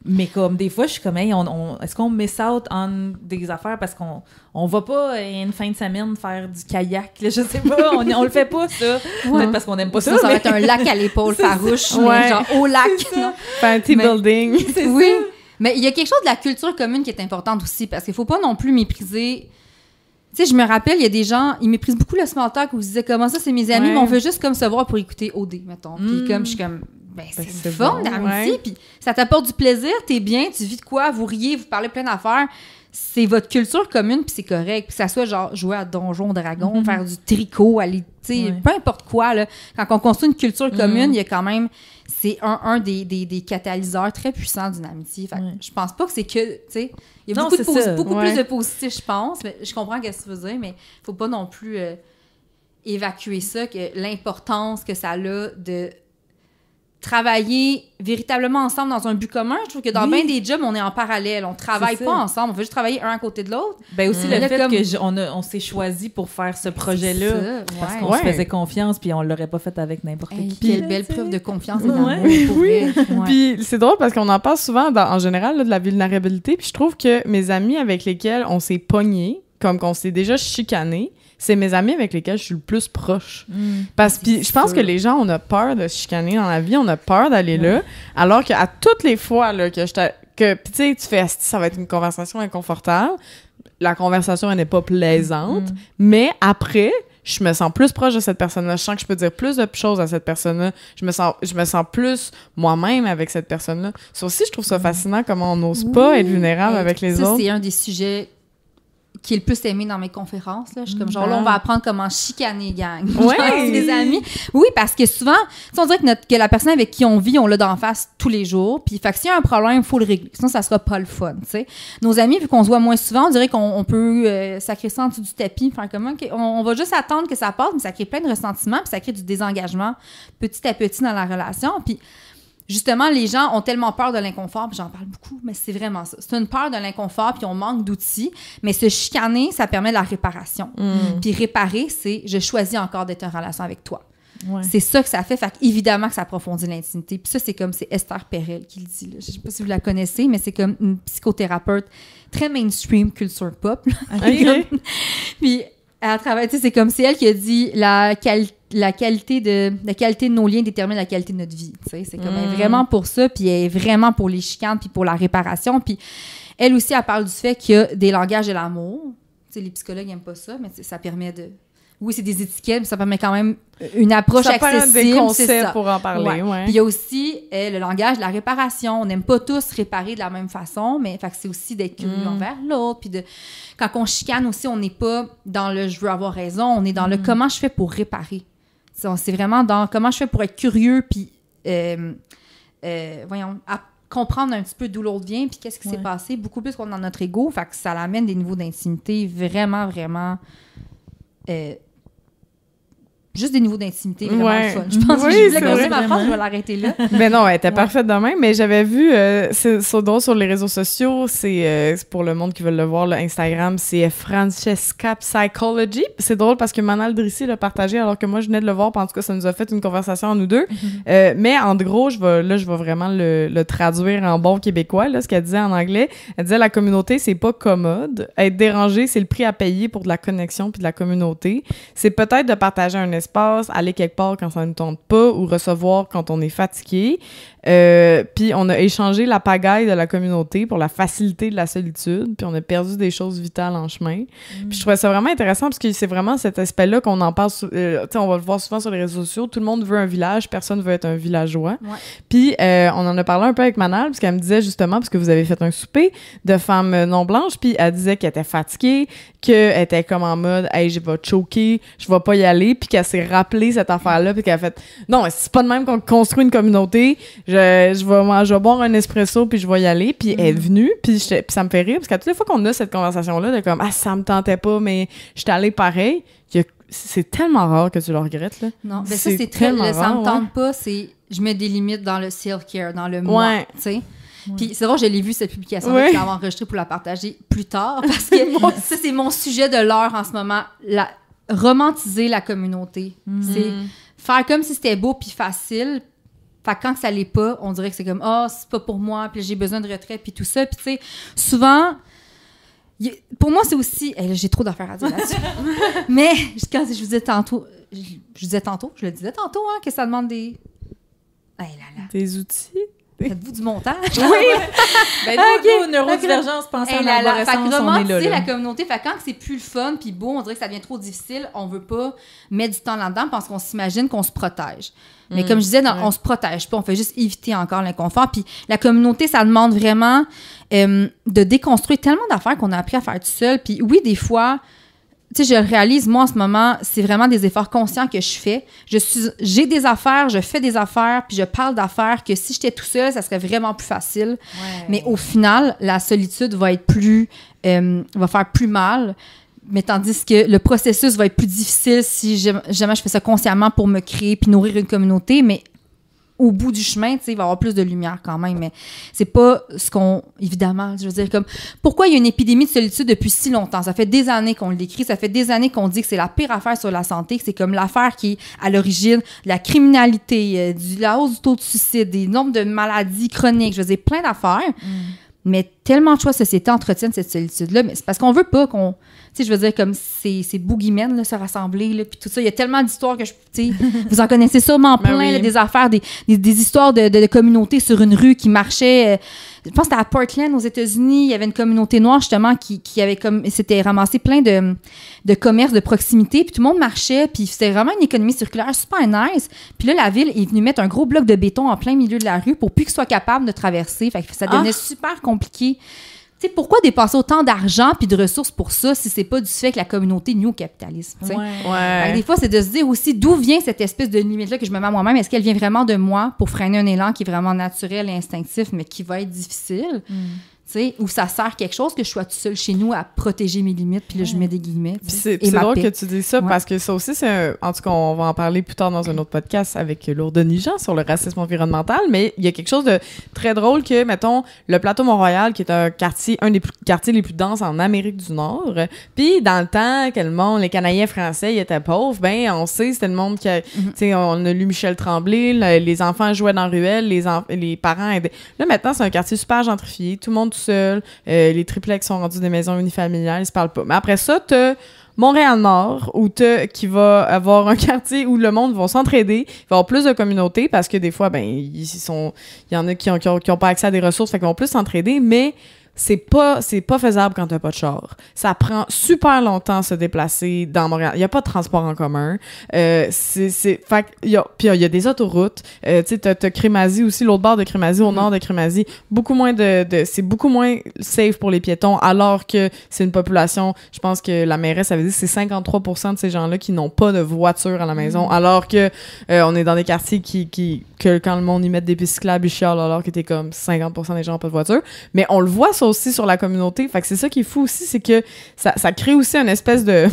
Mais comme des fois, je suis comme, hey, est-ce qu'on miss out on des affaires parce qu'on va pas une fin de semaine faire du kayak, là, je sais pas, on le fait pas, ça. Peut-être parce qu'on aime pas ça. Ça va être un lac à l'épaule farouche, mais genre au lac. Fancy building. Oui. Mais il y a quelque chose de la culture commune qui est importante aussi, parce qu'il faut pas non plus mépriser... Tu sais, je me rappelle, il y a des gens, ils méprisent beaucoup le small talk où ils disaient comment ça, c'est mes amis, mais on veut juste comme se voir pour écouter OD, mettons. Puis comme, je suis comme... c'est une forme d'amitié, puis ça t'apporte du plaisir, t'es bien, tu vis de quoi, vous riez, vous parlez plein d'affaires. C'est votre culture commune, puis c'est correct. Puis ça soit genre jouer à Donjon Dragon, faire du tricot, aller, tu sais, peu importe quoi, là. Quand on construit une culture commune, il y a quand même... C'est un des catalyseurs très puissants d'une amitié. Fait que je pense pas que c'est que, tu sais... Il y a beaucoup plus de positif, je pense. Mais je comprends ce que tu veux dire, mais faut pas non plus évacuer ça, que l'importance que ça a de travailler véritablement ensemble dans un but commun. Je trouve que dans bien des jobs, on est en parallèle. On travaille pas ensemble. On veut juste travailler un à côté de l'autre. Ben aussi le fait qu'on s'est choisi pour faire ce projet-là parce qu'on se faisait confiance puis on l'aurait pas fait avec n'importe qui. Quelle belle preuve de confiance et d'amour. Puis c'est drôle parce qu'on en parle souvent en général là, de la vulnérabilité. Puis je trouve que mes amis avec lesquels on s'est pognés, comme qu'on s'est déjà chicanés, c'est mes amis avec lesquels je suis le plus proche. Parce que je pense que les gens, on a peur de se chicaner dans la vie, on a peur d'aller là, alors qu'à toutes les fois là, puis tu sais, tu fais ça va être une conversation inconfortable, la conversation elle n'est pas plaisante, mais après, je me sens plus proche de cette personne-là, je sens que je peux dire plus de choses à cette personne-là, je me sens plus moi-même avec cette personne-là. Ça aussi, je trouve ça fascinant comment on n'ose pas être vulnérable avec les autres. C'est un des sujets qui est le plus aimé dans mes conférences. Là. Je suis comme genre, là, on va apprendre comment chicaner gang. Ouais. Les amis. Oui, parce que souvent, on dirait que la personne avec qui on vit, on l'a d'en face tous les jours. Puis, fait que s'il y a un problème, il faut le régler. Sinon, ça sera pas le fun, tu sais. Nos amis, vu qu'on se voit moins souvent, on dirait qu'on peut sacrer ça en dessous du tapis, faire comme, OK, on va juste attendre que ça passe, mais ça crée plein de ressentiments, puis ça crée du désengagement petit à petit dans la relation. Puis, justement, les gens ont tellement peur de l'inconfort, puis j'en parle beaucoup, mais c'est vraiment ça. C'est une peur de l'inconfort, puis on manque d'outils, mais se chicaner, ça permet de la réparation. Puis réparer, c'est « je choisis encore d'être en relation avec toi ». C'est ça que ça fait évidemment que ça approfondit l'intimité. Puis ça, c'est Esther Perel qui le dit. Là. Je sais pas si vous la connaissez, mais c'est comme une psychothérapeute très mainstream, culture pop. Puis elle travaille, tu sais, c'est elle qui a dit la qualité de nos liens détermine la qualité de notre vie. C'est comme elle est vraiment pour ça, puis elle est vraiment pour les chicanes, puis pour la réparation. Puis elle aussi, elle parle du fait qu'il y a des langages de l'amour. Tu sais, les psychologues n'aiment pas ça, mais ça permet de... Oui, c'est des étiquettes, mais ça permet quand même une approche accessible. Ça permet des concepts pour en parler, ouais. Puis il y a aussi le langage de la réparation. On n'aime pas tous réparer de la même façon, mais c'est aussi d'être curieux envers l'autre. Puis quand on chicane aussi, on n'est pas dans le « je veux avoir raison », on est dans le « comment je fais pour réparer ». C'est vraiment dans « comment je fais pour être curieux », puis comprendre un petit peu d'où l'autre vient puis qu'est-ce qui s'est passé, beaucoup plus qu'on est dans notre ego. Fait que ça l'amène des niveaux d'intimité vraiment, vraiment... juste des niveaux d'intimité vraiment le fun. Je pense que je voulais continuer ma phrase, je vais l'arrêter là. Mais non, elle était parfaite de même. Mais j'avais vu, c'est drôle sur les réseaux sociaux, c'est pour le monde qui veut le voir, là, Instagram, c'est Francesca Psychology. C'est drôle parce que Manal Drissi l'a partagé alors que moi, je venais de le voir. En tout cas, ça nous a fait une conversation en nous deux. Mais en gros, je vais vraiment le traduire en bon québécois, là, ce qu'elle disait en anglais. Elle disait, la communauté, c'est pas commode. Être dérangé, c'est le prix à payer pour de la connexion puis de la communauté. C'est peut-être de partager un espace, aller quelque part quand ça ne tente pas ou recevoir quand on est fatigué. Puis on a échangé la pagaille de la communauté pour la facilité de la solitude, puis on a perdu des choses vitales en chemin. Puis je trouvais ça vraiment intéressant parce que c'est vraiment cet aspect-là qu'on en parle, tu sais, on va le voir souvent sur les réseaux sociaux, tout le monde veut un village, personne veut être un villageois. Puis on en a parlé un peu avec Manal, parce qu'elle me disait justement, parce que vous avez fait un souper de femmes non blanches, puis elle disait qu'elle était fatiguée, qu'elle était comme en mode « Hey, je vais choquer, je vais pas y aller », puis qu'elle s'est rappelé cette affaire-là, puis qu'elle a fait « Non, c'est pas de même qu'on construit une communauté, je vais boire un espresso puis je vais y aller », puis elle est venue, puis ça me fait rire, parce qu'à toutes les fois qu'on a cette conversation-là, de comme « Ah, ça me tentait pas, mais j'étais allée pareil », c'est tellement rare que tu le regrettes, là. Non, mais ça, c'est très... ça me tente pas, c'est... Je mets des limites dans le self-care, dans le moi, tu sais. Puis c'est drôle, je l'ai vu, cette publication-là, puis je l'avais enregistrée pour la partager plus tard, parce que ça, c'est mon sujet de l'heure en ce moment, romantiser la communauté. C'est faire comme si c'était beau puis facile. Fait que quand ça l'est pas, on dirait que c'est comme « Ah, c'est pas pour moi, puis j'ai besoin de retrait, puis tout ça. » Puis tu sais, souvent... Pour moi, c'est aussi... j'ai trop d'affaires à dire là-dessus. Mais quand je vous disais tantôt... Je le disais tantôt, hein, que ça demande des... Des outils? Faites-vous du montage? Oui! Ben, neurodivergence, pensée en arborescence, on est là. La communauté, fait quand c'est plus le fun puis beau, on dirait que ça devient trop difficile, on veut pas mettre du temps là-dedans parce qu'on s'imagine qu'on se protège. Mais comme je disais, on se protège pas, on fait juste éviter encore l'inconfort. Puis la communauté, ça demande vraiment de déconstruire tellement d'affaires qu'on a appris à faire tout seul. Puis oui, des fois... Tu sais, je le réalise, moi, en ce moment, c'est vraiment des efforts conscients que je fais. J'ai des affaires, je fais des affaires, puis je parle d'affaires que si j'étais tout seul, ça serait vraiment plus facile. Ouais. Mais au final, la solitude va être va faire plus mal. Mais tandis que le processus va être plus difficile si jamais je fais ça consciemment pour me créer puis nourrir une communauté. Mais au bout du chemin, tu sais, il va y avoir plus de lumière quand même, mais c'est pas ce qu'on... Évidemment, je veux dire, comme... Pourquoi il y a une épidémie de solitude depuis si longtemps? Ça fait des années qu'on l'écrit, ça fait des années qu'on dit que c'est la pire affaire sur la santé, que c'est comme l'affaire qui est à l'origine de la criminalité, la hausse du taux de suicide, des nombres de maladies chroniques, je veux dire, plein d'affaires. Mais tellement de choix de société entretiennent cette solitude-là, mais c'est parce qu'on veut pas qu'on... Tu sais, je veux dire, comme ces boogeymen, là, se rassembler, là, puis tout ça. Il y a tellement d'histoires que tu sais, vous en connaissez sûrement plein, là, des affaires, des histoires de communautés sur une rue qui marchaient. Je pense que c'était à Portland, aux États-Unis. Il y avait une communauté noire, justement, qui avait comme... C'était ramassé plein de commerces de proximité, puis tout le monde marchait, puis c'était vraiment une économie circulaire super nice. Puis là, la ville est venue mettre un gros bloc de béton en plein milieu de la rue pour plus qu'ils soient capables de traverser. Fait que ça devenait super compliqué. Tu sais, pourquoi dépenser autant d'argent puis de ressources pour ça si c'est pas du fait que la communauté nuit au capitalisme, tu sais? Ouais. Des fois, c'est de se dire aussi d'où vient cette espèce de limite-là que je me mets à moi-même. Est-ce qu'elle vient vraiment de moi pour freiner un élan qui est vraiment naturel et instinctif, mais qui va être difficile? Tu sais, ou ça sert quelque chose que je sois tout seul chez nous à protéger mes limites, puis là, je mets des guillemets. C'est drôle que tu dis ça, parce que ça aussi, en tout cas, on va en parler plus tard dans un autre podcast avec Lourdes Nijean sur le racisme environnemental, mais il y a quelque chose de très drôle que, mettons, le plateau Mont-Royal, qui est un des quartiers les plus denses en Amérique du Nord, puis dans le temps que le monde, les Canadiens français, ils étaient pauvres, ben on sait, c'était le monde qui tu sais, on a lu Michel Tremblay, les enfants jouaient dans la ruelle, les parents aidaient. Là, maintenant, c'est un quartier super gentrifié, tout le monde seul, les triplex sont rendus des maisons unifamiliales, ils se parlent pas. Mais après ça, t'as Montréal-Nord, qui va avoir un quartier où le monde va s'entraider, il va y avoir plus de communautés, parce que des fois, ben, il y en a qui ont pas accès à des ressources, fait qu'ils vont plus s'entraider, mais c'est pas faisable quand t'as pas de char. Ça prend super longtemps à se déplacer dans Montréal. Il y a pas de transport en commun. Fait il y a des autoroutes. Tu sais, t'as Crémazie aussi, l'autre bord de Crémazie, au nord de Crémazie. Beaucoup moins c'est beaucoup moins safe pour les piétons, alors que c'est une population, je pense que la mairesse avait dit, c'est 53% de ces gens-là qui n'ont pas de voiture à la maison, alors que on est dans des quartiers que quand le monde y met des pistes cyclables, ils chialent, alors que t'es comme 50% des gens n'ont pas de voiture. Mais on le voit ça aussi sur la communauté. Fait que c'est ça qui est fou aussi, c'est que ça crée aussi une espèce de...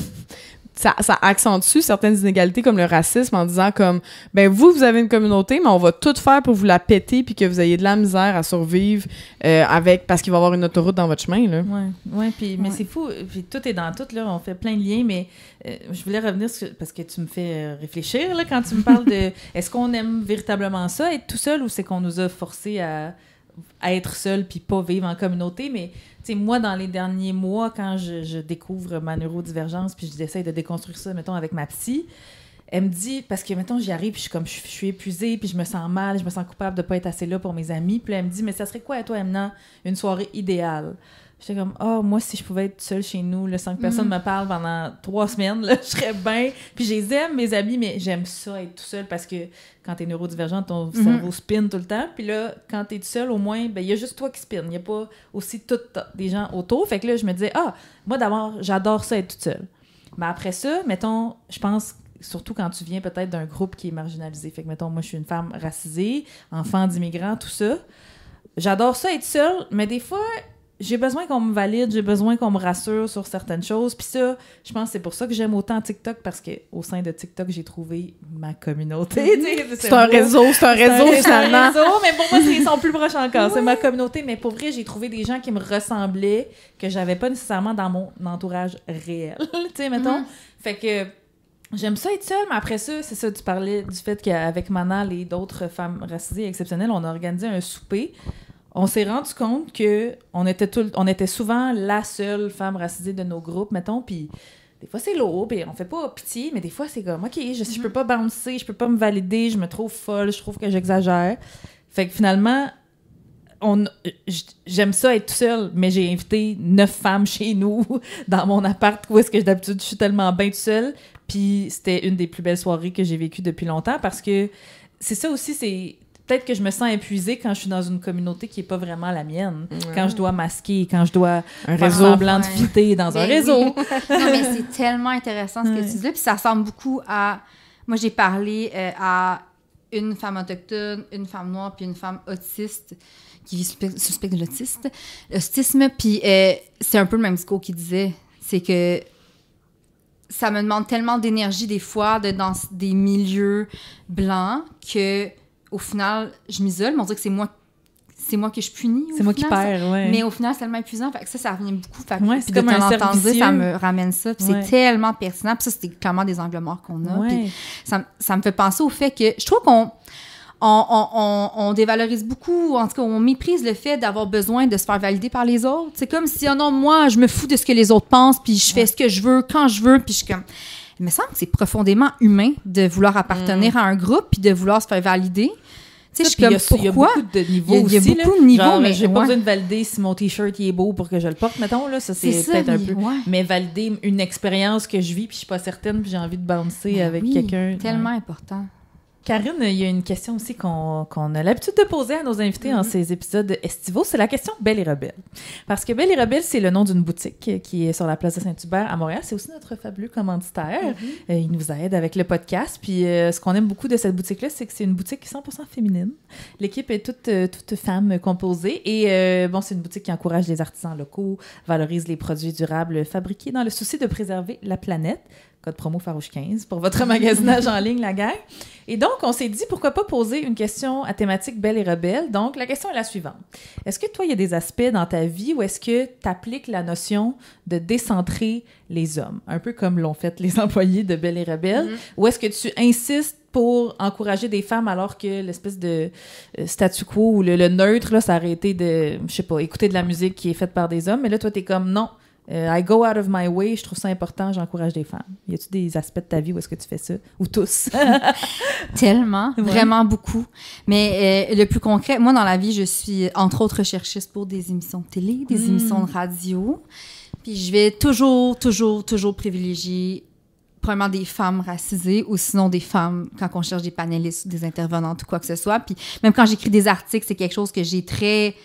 Ça accentue certaines inégalités comme le racisme en disant comme, ben vous avez une communauté, mais on va tout faire pour vous la péter puis que vous ayez de la misère à survivre parce qu'il va y avoir une autoroute dans votre chemin, là. Ouais, mais c'est fou. Puis tout est dans tout, là. On fait plein de liens, mais je voulais revenir parce que tu me fais réfléchir, là, quand tu me parles de... Est-ce qu'on aime véritablement ça, être tout seul, ou c'est qu'on nous a forcé à être seul puis pas vivre en communauté? Mais tu sais, moi, dans les derniers mois, quand je découvre ma neurodivergence puis j'essaie de déconstruire ça, mettons, avec ma psy, elle me dit, parce que, mettons, j'y arrive puis je suis épuisée puis je me sens mal, je me sens coupable de pas être assez là pour mes amis. Puis là, elle me dit, mais ça serait quoi à toi, Emna, une soirée idéale? J'étais comme, moi, si je pouvais être seule chez nous, là, sans que personne me parle pendant 3 semaines, là, je serais bien. Puis je les aime, mes amis, mais j'aime ça, être tout seul, parce que quand t'es neurodivergent, ton cerveau spin tout le temps. Puis là, quand t'es tout seul, au moins, ben il y a juste toi qui spin. Il n'y a pas aussi des gens autour. Fait que là, je me disais, moi, d'abord, j'adore ça, être toute seule. Mais après ça, mettons, je pense... Surtout quand tu viens peut-être d'un groupe qui est marginalisé. Fait que, mettons, moi, je suis une femme racisée, enfant d'immigrants, tout ça. J'adore ça, être seule, mais des fois... J'ai besoin qu'on me valide, j'ai besoin qu'on me rassure sur certaines choses. Puis ça, je pense que c'est pour ça que j'aime autant TikTok, parce qu'au sein de TikTok, j'ai trouvé ma communauté. C'est un réseau finalement. Mais pour moi, ils sont plus proches encore. C'est ma communauté, mais pour vrai, j'ai trouvé des gens qui me ressemblaient, que j'avais pas nécessairement dans mon entourage réel. Tu sais, mettons. Fait que j'aime ça être seule, mais après ça, c'est ça, tu parlais du fait qu'avec Manal et d'autres femmes racisées exceptionnelles, on a organisé un souper. On s'est rendu compte que on était souvent la seule femme racisée de nos groupes, mettons, puis des fois c'est lourd, puis on fait pas pitié, mais des fois c'est comme, OK, je peux pas bouncer, je peux pas me valider, je me trouve folle, je trouve que j'exagère. Fait que finalement, j'aime ça être toute seule, mais j'ai invité 9 femmes chez nous, dans mon appart, où est-ce que d'habitude je suis tellement bien toute seule, puis c'était une des plus belles soirées que j'ai vécues depuis longtemps, parce que c'est ça aussi, c'est... Peut-être que je me sens épuisée quand je suis dans une communauté qui n'est pas vraiment la mienne. Ouais. Quand je dois masquer, quand je dois faire semblant de fitter dans un réseau. Non, mais c'est tellement intéressant ce que tu dis là. Puis ça ressemble beaucoup à... Moi, j'ai parlé à une femme autochtone, une femme noire, puis une femme autiste qui est suspecte de l'autisme. Puis c'est un peu le même discours qu'il disait. C'est que ça me demande tellement d'énergie des fois dans des milieux blancs que... Au final, je m'isole, mais on dirait que c'est moi que je punis. C'est moi qui perds, ouais. Mais au final, c'est tellement épuisant. Fait que ça revient beaucoup. Fait que, c'est comme un cercle vicieux. Ça me ramène ça. Puis c'est tellement pertinent. Puis ça, c'était clairement des angles morts qu'on a. Puis ça me fait penser au fait que je trouve on dévalorise beaucoup, en tout cas, on méprise le fait d'avoir besoin de se faire valider par les autres. C'est comme si, non, moi, je me fous de ce que les autres pensent, puis je fais ce que je veux, quand je veux, puis je suis comme... Il me semble que c'est profondément humain de vouloir appartenir à un groupe puis de vouloir se faire valider. Tu sais, je suis comme, pourquoi? Il y a beaucoup de niveaux aussi. Il y a beaucoup de niveaux, genre, mais... j'ai pas besoin de valider si mon T-shirt il est beau pour que je le porte, mettons, là. Ça, c'est peut-être un peu... Ouais. Mais valider une expérience que je vis puis je suis pas certaine puis j'ai envie de bouncer avec quelqu'un. Tellement important. Karine, il y a une question aussi qu'on a l'habitude de poser à nos invités en ces épisodes estivaux. C'est la question Belle et Rebelle. Parce que Belle et Rebelle, c'est le nom d'une boutique qui est sur la place de Saint-Hubert à Montréal. C'est aussi notre fabuleux commanditaire. Il nous aide avec le podcast. Puis ce qu'on aime beaucoup de cette boutique-là, c'est que c'est une boutique 100% féminine. L'équipe est toute femme composée. Et c'est une boutique qui encourage les artisans locaux, valorise les produits durables fabriqués dans le souci de préserver la planète. Code promo Farouche 15 pour votre magasinage en ligne, la gang. Et donc, on s'est dit, pourquoi pas poser une question à thématique Belle et Rebelle. Donc, la question est la suivante. Est-ce que toi, il y a des aspects dans ta vie où est-ce que tu appliques la notion de décentrer les hommes? Un peu comme l'ont fait les employés de Belle et Rebelle. Ou est-ce que tu insistes pour encourager des femmes alors que l'espèce de statu quo ou le neutre, là, ça aurait été de, je sais pas, écouter de la musique qui est faite par des hommes. Mais là, toi, t'es comme, non, I go out of my way, je trouve ça important, j'encourage des femmes. Y a-tu des aspects de ta vie où est-ce que tu fais ça? Ou tous? Tellement, vraiment beaucoup. Mais le plus concret, moi, dans la vie, je suis, entre autres, recherchiste pour des émissions de télé, des émissions de radio. Puis je vais toujours privilégier, premièrement, des femmes racisées ou sinon des femmes, quand on cherche des panélistes ou des intervenantes ou quoi que ce soit. Puis même quand j'écris des articles, c'est quelque chose que j'ai très...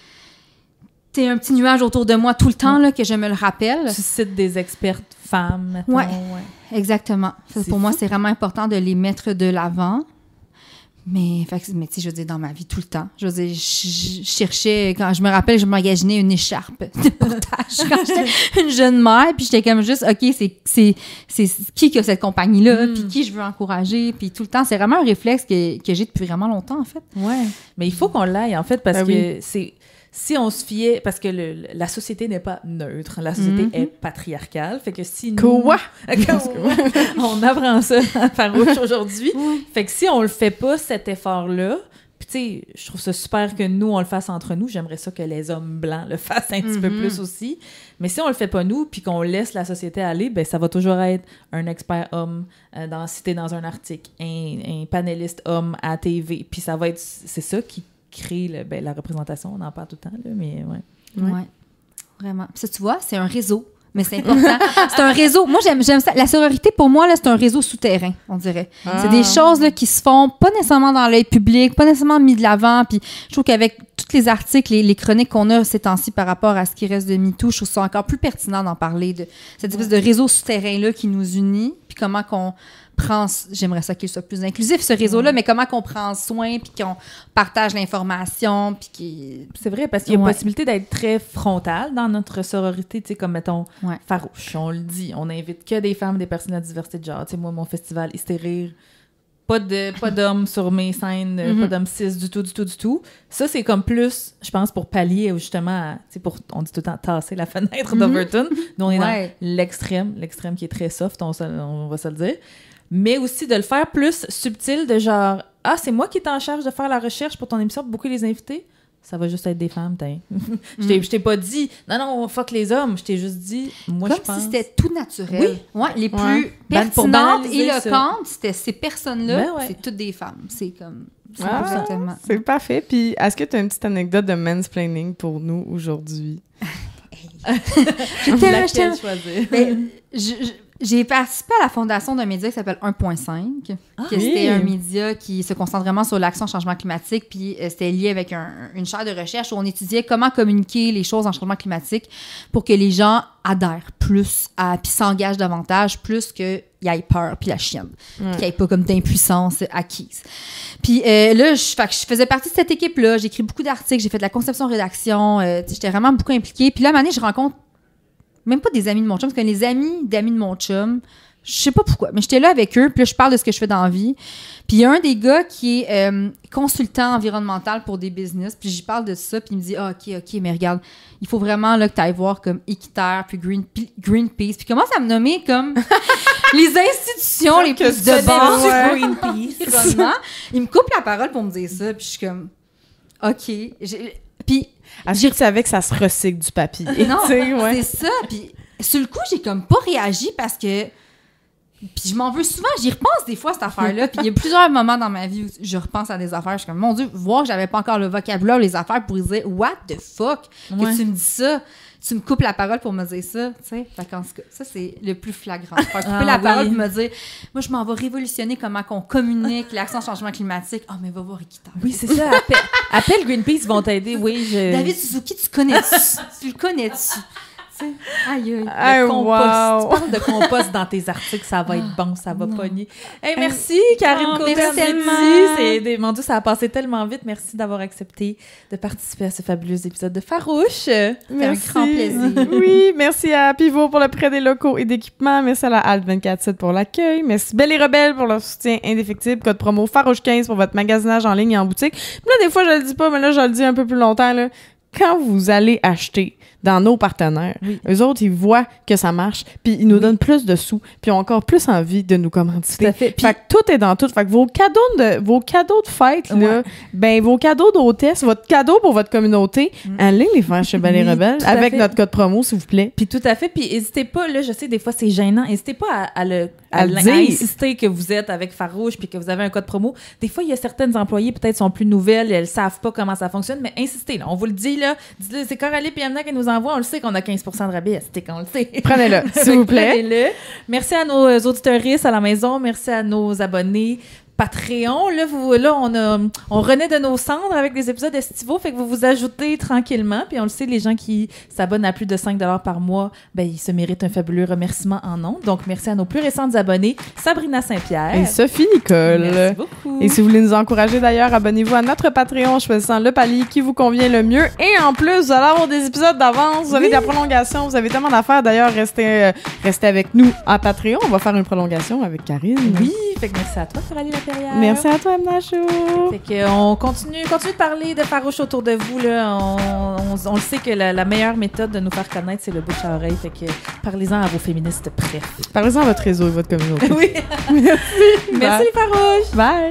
C'est un petit nuage autour de moi tout le temps, là, que je me le rappelle. Tu cites des expertes femmes, mettons. Ouais, exactement. Pour moi, c'est vraiment important de les mettre de l'avant. Mais tu sais, je veux dire, dans ma vie, tout le temps. Je veux dire, je cherchais, quand je me rappelle, je m'imaginais une écharpe de portage quand j'étais une jeune mère, puis j'étais comme juste, OK, c'est qui a cette compagnie-là, puis qui je veux encourager, puis tout le temps, c'est vraiment un réflexe que j'ai depuis vraiment longtemps, en fait. Ouais, mais il faut qu'on l'aille, en fait, parce que c'est... Si on se fiait, parce que la société n'est pas neutre, la société est patriarcale, fait que si nous... Quoi? On apprend ça à Farouche aujourd'hui. Fait que si on le fait pas, cet effort-là, puis tu sais, je trouve ça super que nous, on le fasse entre nous. J'aimerais ça que les hommes blancs le fassent un petit peu plus aussi. Mais si on le fait pas nous, puis qu'on laisse la société aller, ben ça va toujours être un expert homme cité dans un article, un panéliste homme à TV, puis ça va être... C'est ça qui crée la représentation, on en parle tout le temps, là, mais ouais. Vraiment. Puis ça, tu vois, c'est un réseau, mais c'est important. C'est un réseau. Moi, j'aime ça. La sororité, pour moi, là, c'est un réseau souterrain, on dirait. C'est des choses là, qui se font pas nécessairement dans l'œil public, pas nécessairement mis de l'avant. Puis je trouve qu'avec tous les articles, les chroniques qu'on a ces temps-ci par rapport à ce qui reste de MeToo, je trouve ça encore plus pertinent d'en parler, de cette espèce de réseau souterrain-là qui nous unit, puis comment qu'on j'aimerais ça qu'il soit plus inclusif, ce réseau-là, mais comment qu'on prend soin, puis qu'on partage l'information, puis c'est vrai, parce qu'il y a possibilité d'être très frontal dans notre sororité, tu sais, comme, mettons, Farouche, on le dit, on invite que des femmes, des personnes à diversité de genre, tu sais, moi, mon festival Hystérir, pas d'hommes sur mes scènes, pas d'hommes cis du tout. Ça, c'est comme plus, je pense, pour pallier, justement, tu sais, on dit tout le temps tasser la fenêtre d'Overton. Nous, on est dans l'extrême qui est très soft, on va se le dire. Mais aussi de le faire plus subtil, de genre, c'est moi qui est en charge de faire la recherche pour ton émission, pour beaucoup les invités. Ça va juste être des femmes, je t'ai pas dit, non, fuck les hommes. Je t'ai juste dit, moi, je pense... Comme si c'était tout naturel. Oui. Ouais, les plus pertinentes, éloquentes, c'était ces personnes-là, c'est toutes des femmes. C'est comme... c'est parfait. Puis, est-ce que tu as une petite anecdote de mansplaining pour nous aujourd'hui? Laquelle choisir? J'ai participé à la fondation d'un média qui s'appelle 1.5, c'était un média qui se concentre vraiment sur l'action changement climatique, puis c'était lié avec une chaire de recherche où on étudiait comment communiquer les choses en changement climatique pour que les gens adhèrent plus, puis s'engagent davantage, plus qu'il y ait peur, puis la chienne, qu'il n'y ait pas comme d'impuissance acquise. Puis là, je faisais partie de cette équipe-là, j'ai écrit beaucoup d'articles, j'ai fait de la conception-rédaction, j'étais vraiment beaucoup impliquée. Puis là, à un moment donné, je rencontre même pas des amis de mon chum, parce que les amis d'amis de mon chum, je sais pas pourquoi, mais j'étais là avec eux, puis là, je parle de ce que je fais dans la vie. Puis il y a un des gars qui est consultant environnemental pour des business, puis j'y parle de ça, puis il me dit OK, mais regarde, il faut vraiment là, que tu ailles voir comme Équiterre, puis Greenpeace, puis commence à me nommer comme les institutions les plus de base du Greenpeace. Il me coupe la parole pour me dire ça, puis je suis comme OK. Puis je savais que ça se recycle du papier. Non, c'est ça. Puis sur le coup, j'ai comme pas réagi parce que... Puis je m'en veux souvent. J'y repense des fois, cette affaire-là. Puis il y a plusieurs moments dans ma vie où je repense à des affaires. Je suis comme, mon Dieu, voir que j'avais pas encore le vocabulaire, les affaires pour dire « What the fuck? Que tu me dis ça? » Tu me coupes la parole pour me dire ça, tu sais. Fait qu'en tout cas, ça, c'est le plus flagrant. Faire couper la parole pour me dire, moi, je m'en vais révolutionner comment qu'on communique l'action changement climatique. Mais va voir Équiterre. Oui, c'est ça. Appelle Greenpeace, ils vont t'aider. Oui, David Suzuki, tu connais-tu? Tu le connais-tu? Aïe, le compost. Tu parles de compost dans tes articles, ça va être bon, ça va pogner. Hey, merci, Karine Côté. Mon Dieu, ça a passé tellement vite. Merci d'avoir accepté de participer à ce fabuleux épisode de Farouche. C'est un grand plaisir. Oui, merci à Pivot pour le prêt des locaux et d'équipements. Merci à la Halte 24/7 pour l'accueil. Merci Belle et Rebelle pour leur soutien indéfectible. Code promo Farouche15 pour votre magasinage en ligne et en boutique. Puis là, des fois, je le dis pas, mais là, je le dis un peu plus longtemps, là. Quand vous allez acheter dans nos partenaires. Oui. Eux autres, ils voient que ça marche, puis ils nous donnent plus de sous, puis ils ont encore plus envie de nous commanditer. Tout à fait. Puis, Fait que tout est dans tout. Fait que vos cadeaux de fête, là, ben vos cadeaux d'hôtesse, votre cadeau pour votre communauté, allez les faire chez Ballet Rebelle tout à avec fait. notre code promo, s'il vous plaît. Puis tout à fait. Puis n'hésitez pas, là, je sais, des fois, c'est gênant. N'hésitez pas à le à dire. insister que vous êtes avec Farouche puis que vous avez un code promo. Des fois, il y a certaines employées, peut-être, sont plus nouvelles et elles savent pas comment ça fonctionne, mais insistez, là. On vous le dit, là. Dites-le, c'est Coralie et Amna qui nous envoie. On le sait qu'on a 15% de rabais. C'était qu'on le sait. Prenez-le, s'il vous plaît. Prenez-le. Merci à nos auditeuristes à la maison. Merci à nos abonnés. Patreon, là, on renaît de nos cendres avec les épisodes estivaux, fait que vous vous ajoutez tranquillement, puis on le sait, les gens qui s'abonnent à plus de 5$ par mois, ben, ils se méritent un fabuleux remerciement en ondes. Donc, merci à nos plus récentes abonnés, Sabrina Saint-Pierre. Et Sophie Nicole. Merci beaucoup. Et si vous voulez nous encourager d'ailleurs, abonnez-vous à notre Patreon choisissant le palier qui vous convient le mieux. Et en plus, vous allez avoir des épisodes d'avance, vous avez de la prolongation, vous avez tellement d'affaires. D'ailleurs, restez avec nous à Patreon. On va faire une prolongation avec Karine. Oui, fait que merci à toi, Coralie Lapierre. Merci à toi, Amna Chou. Fait que on continue de parler de Farouche autour de vous, là. On le sait que la meilleure méthode de nous faire connaître, c'est le bouche à oreille. Fait que parlez-en à vos féministes prêts. Parlez-en à votre réseau et votre communauté. Oui. Merci les Farouches. Bye.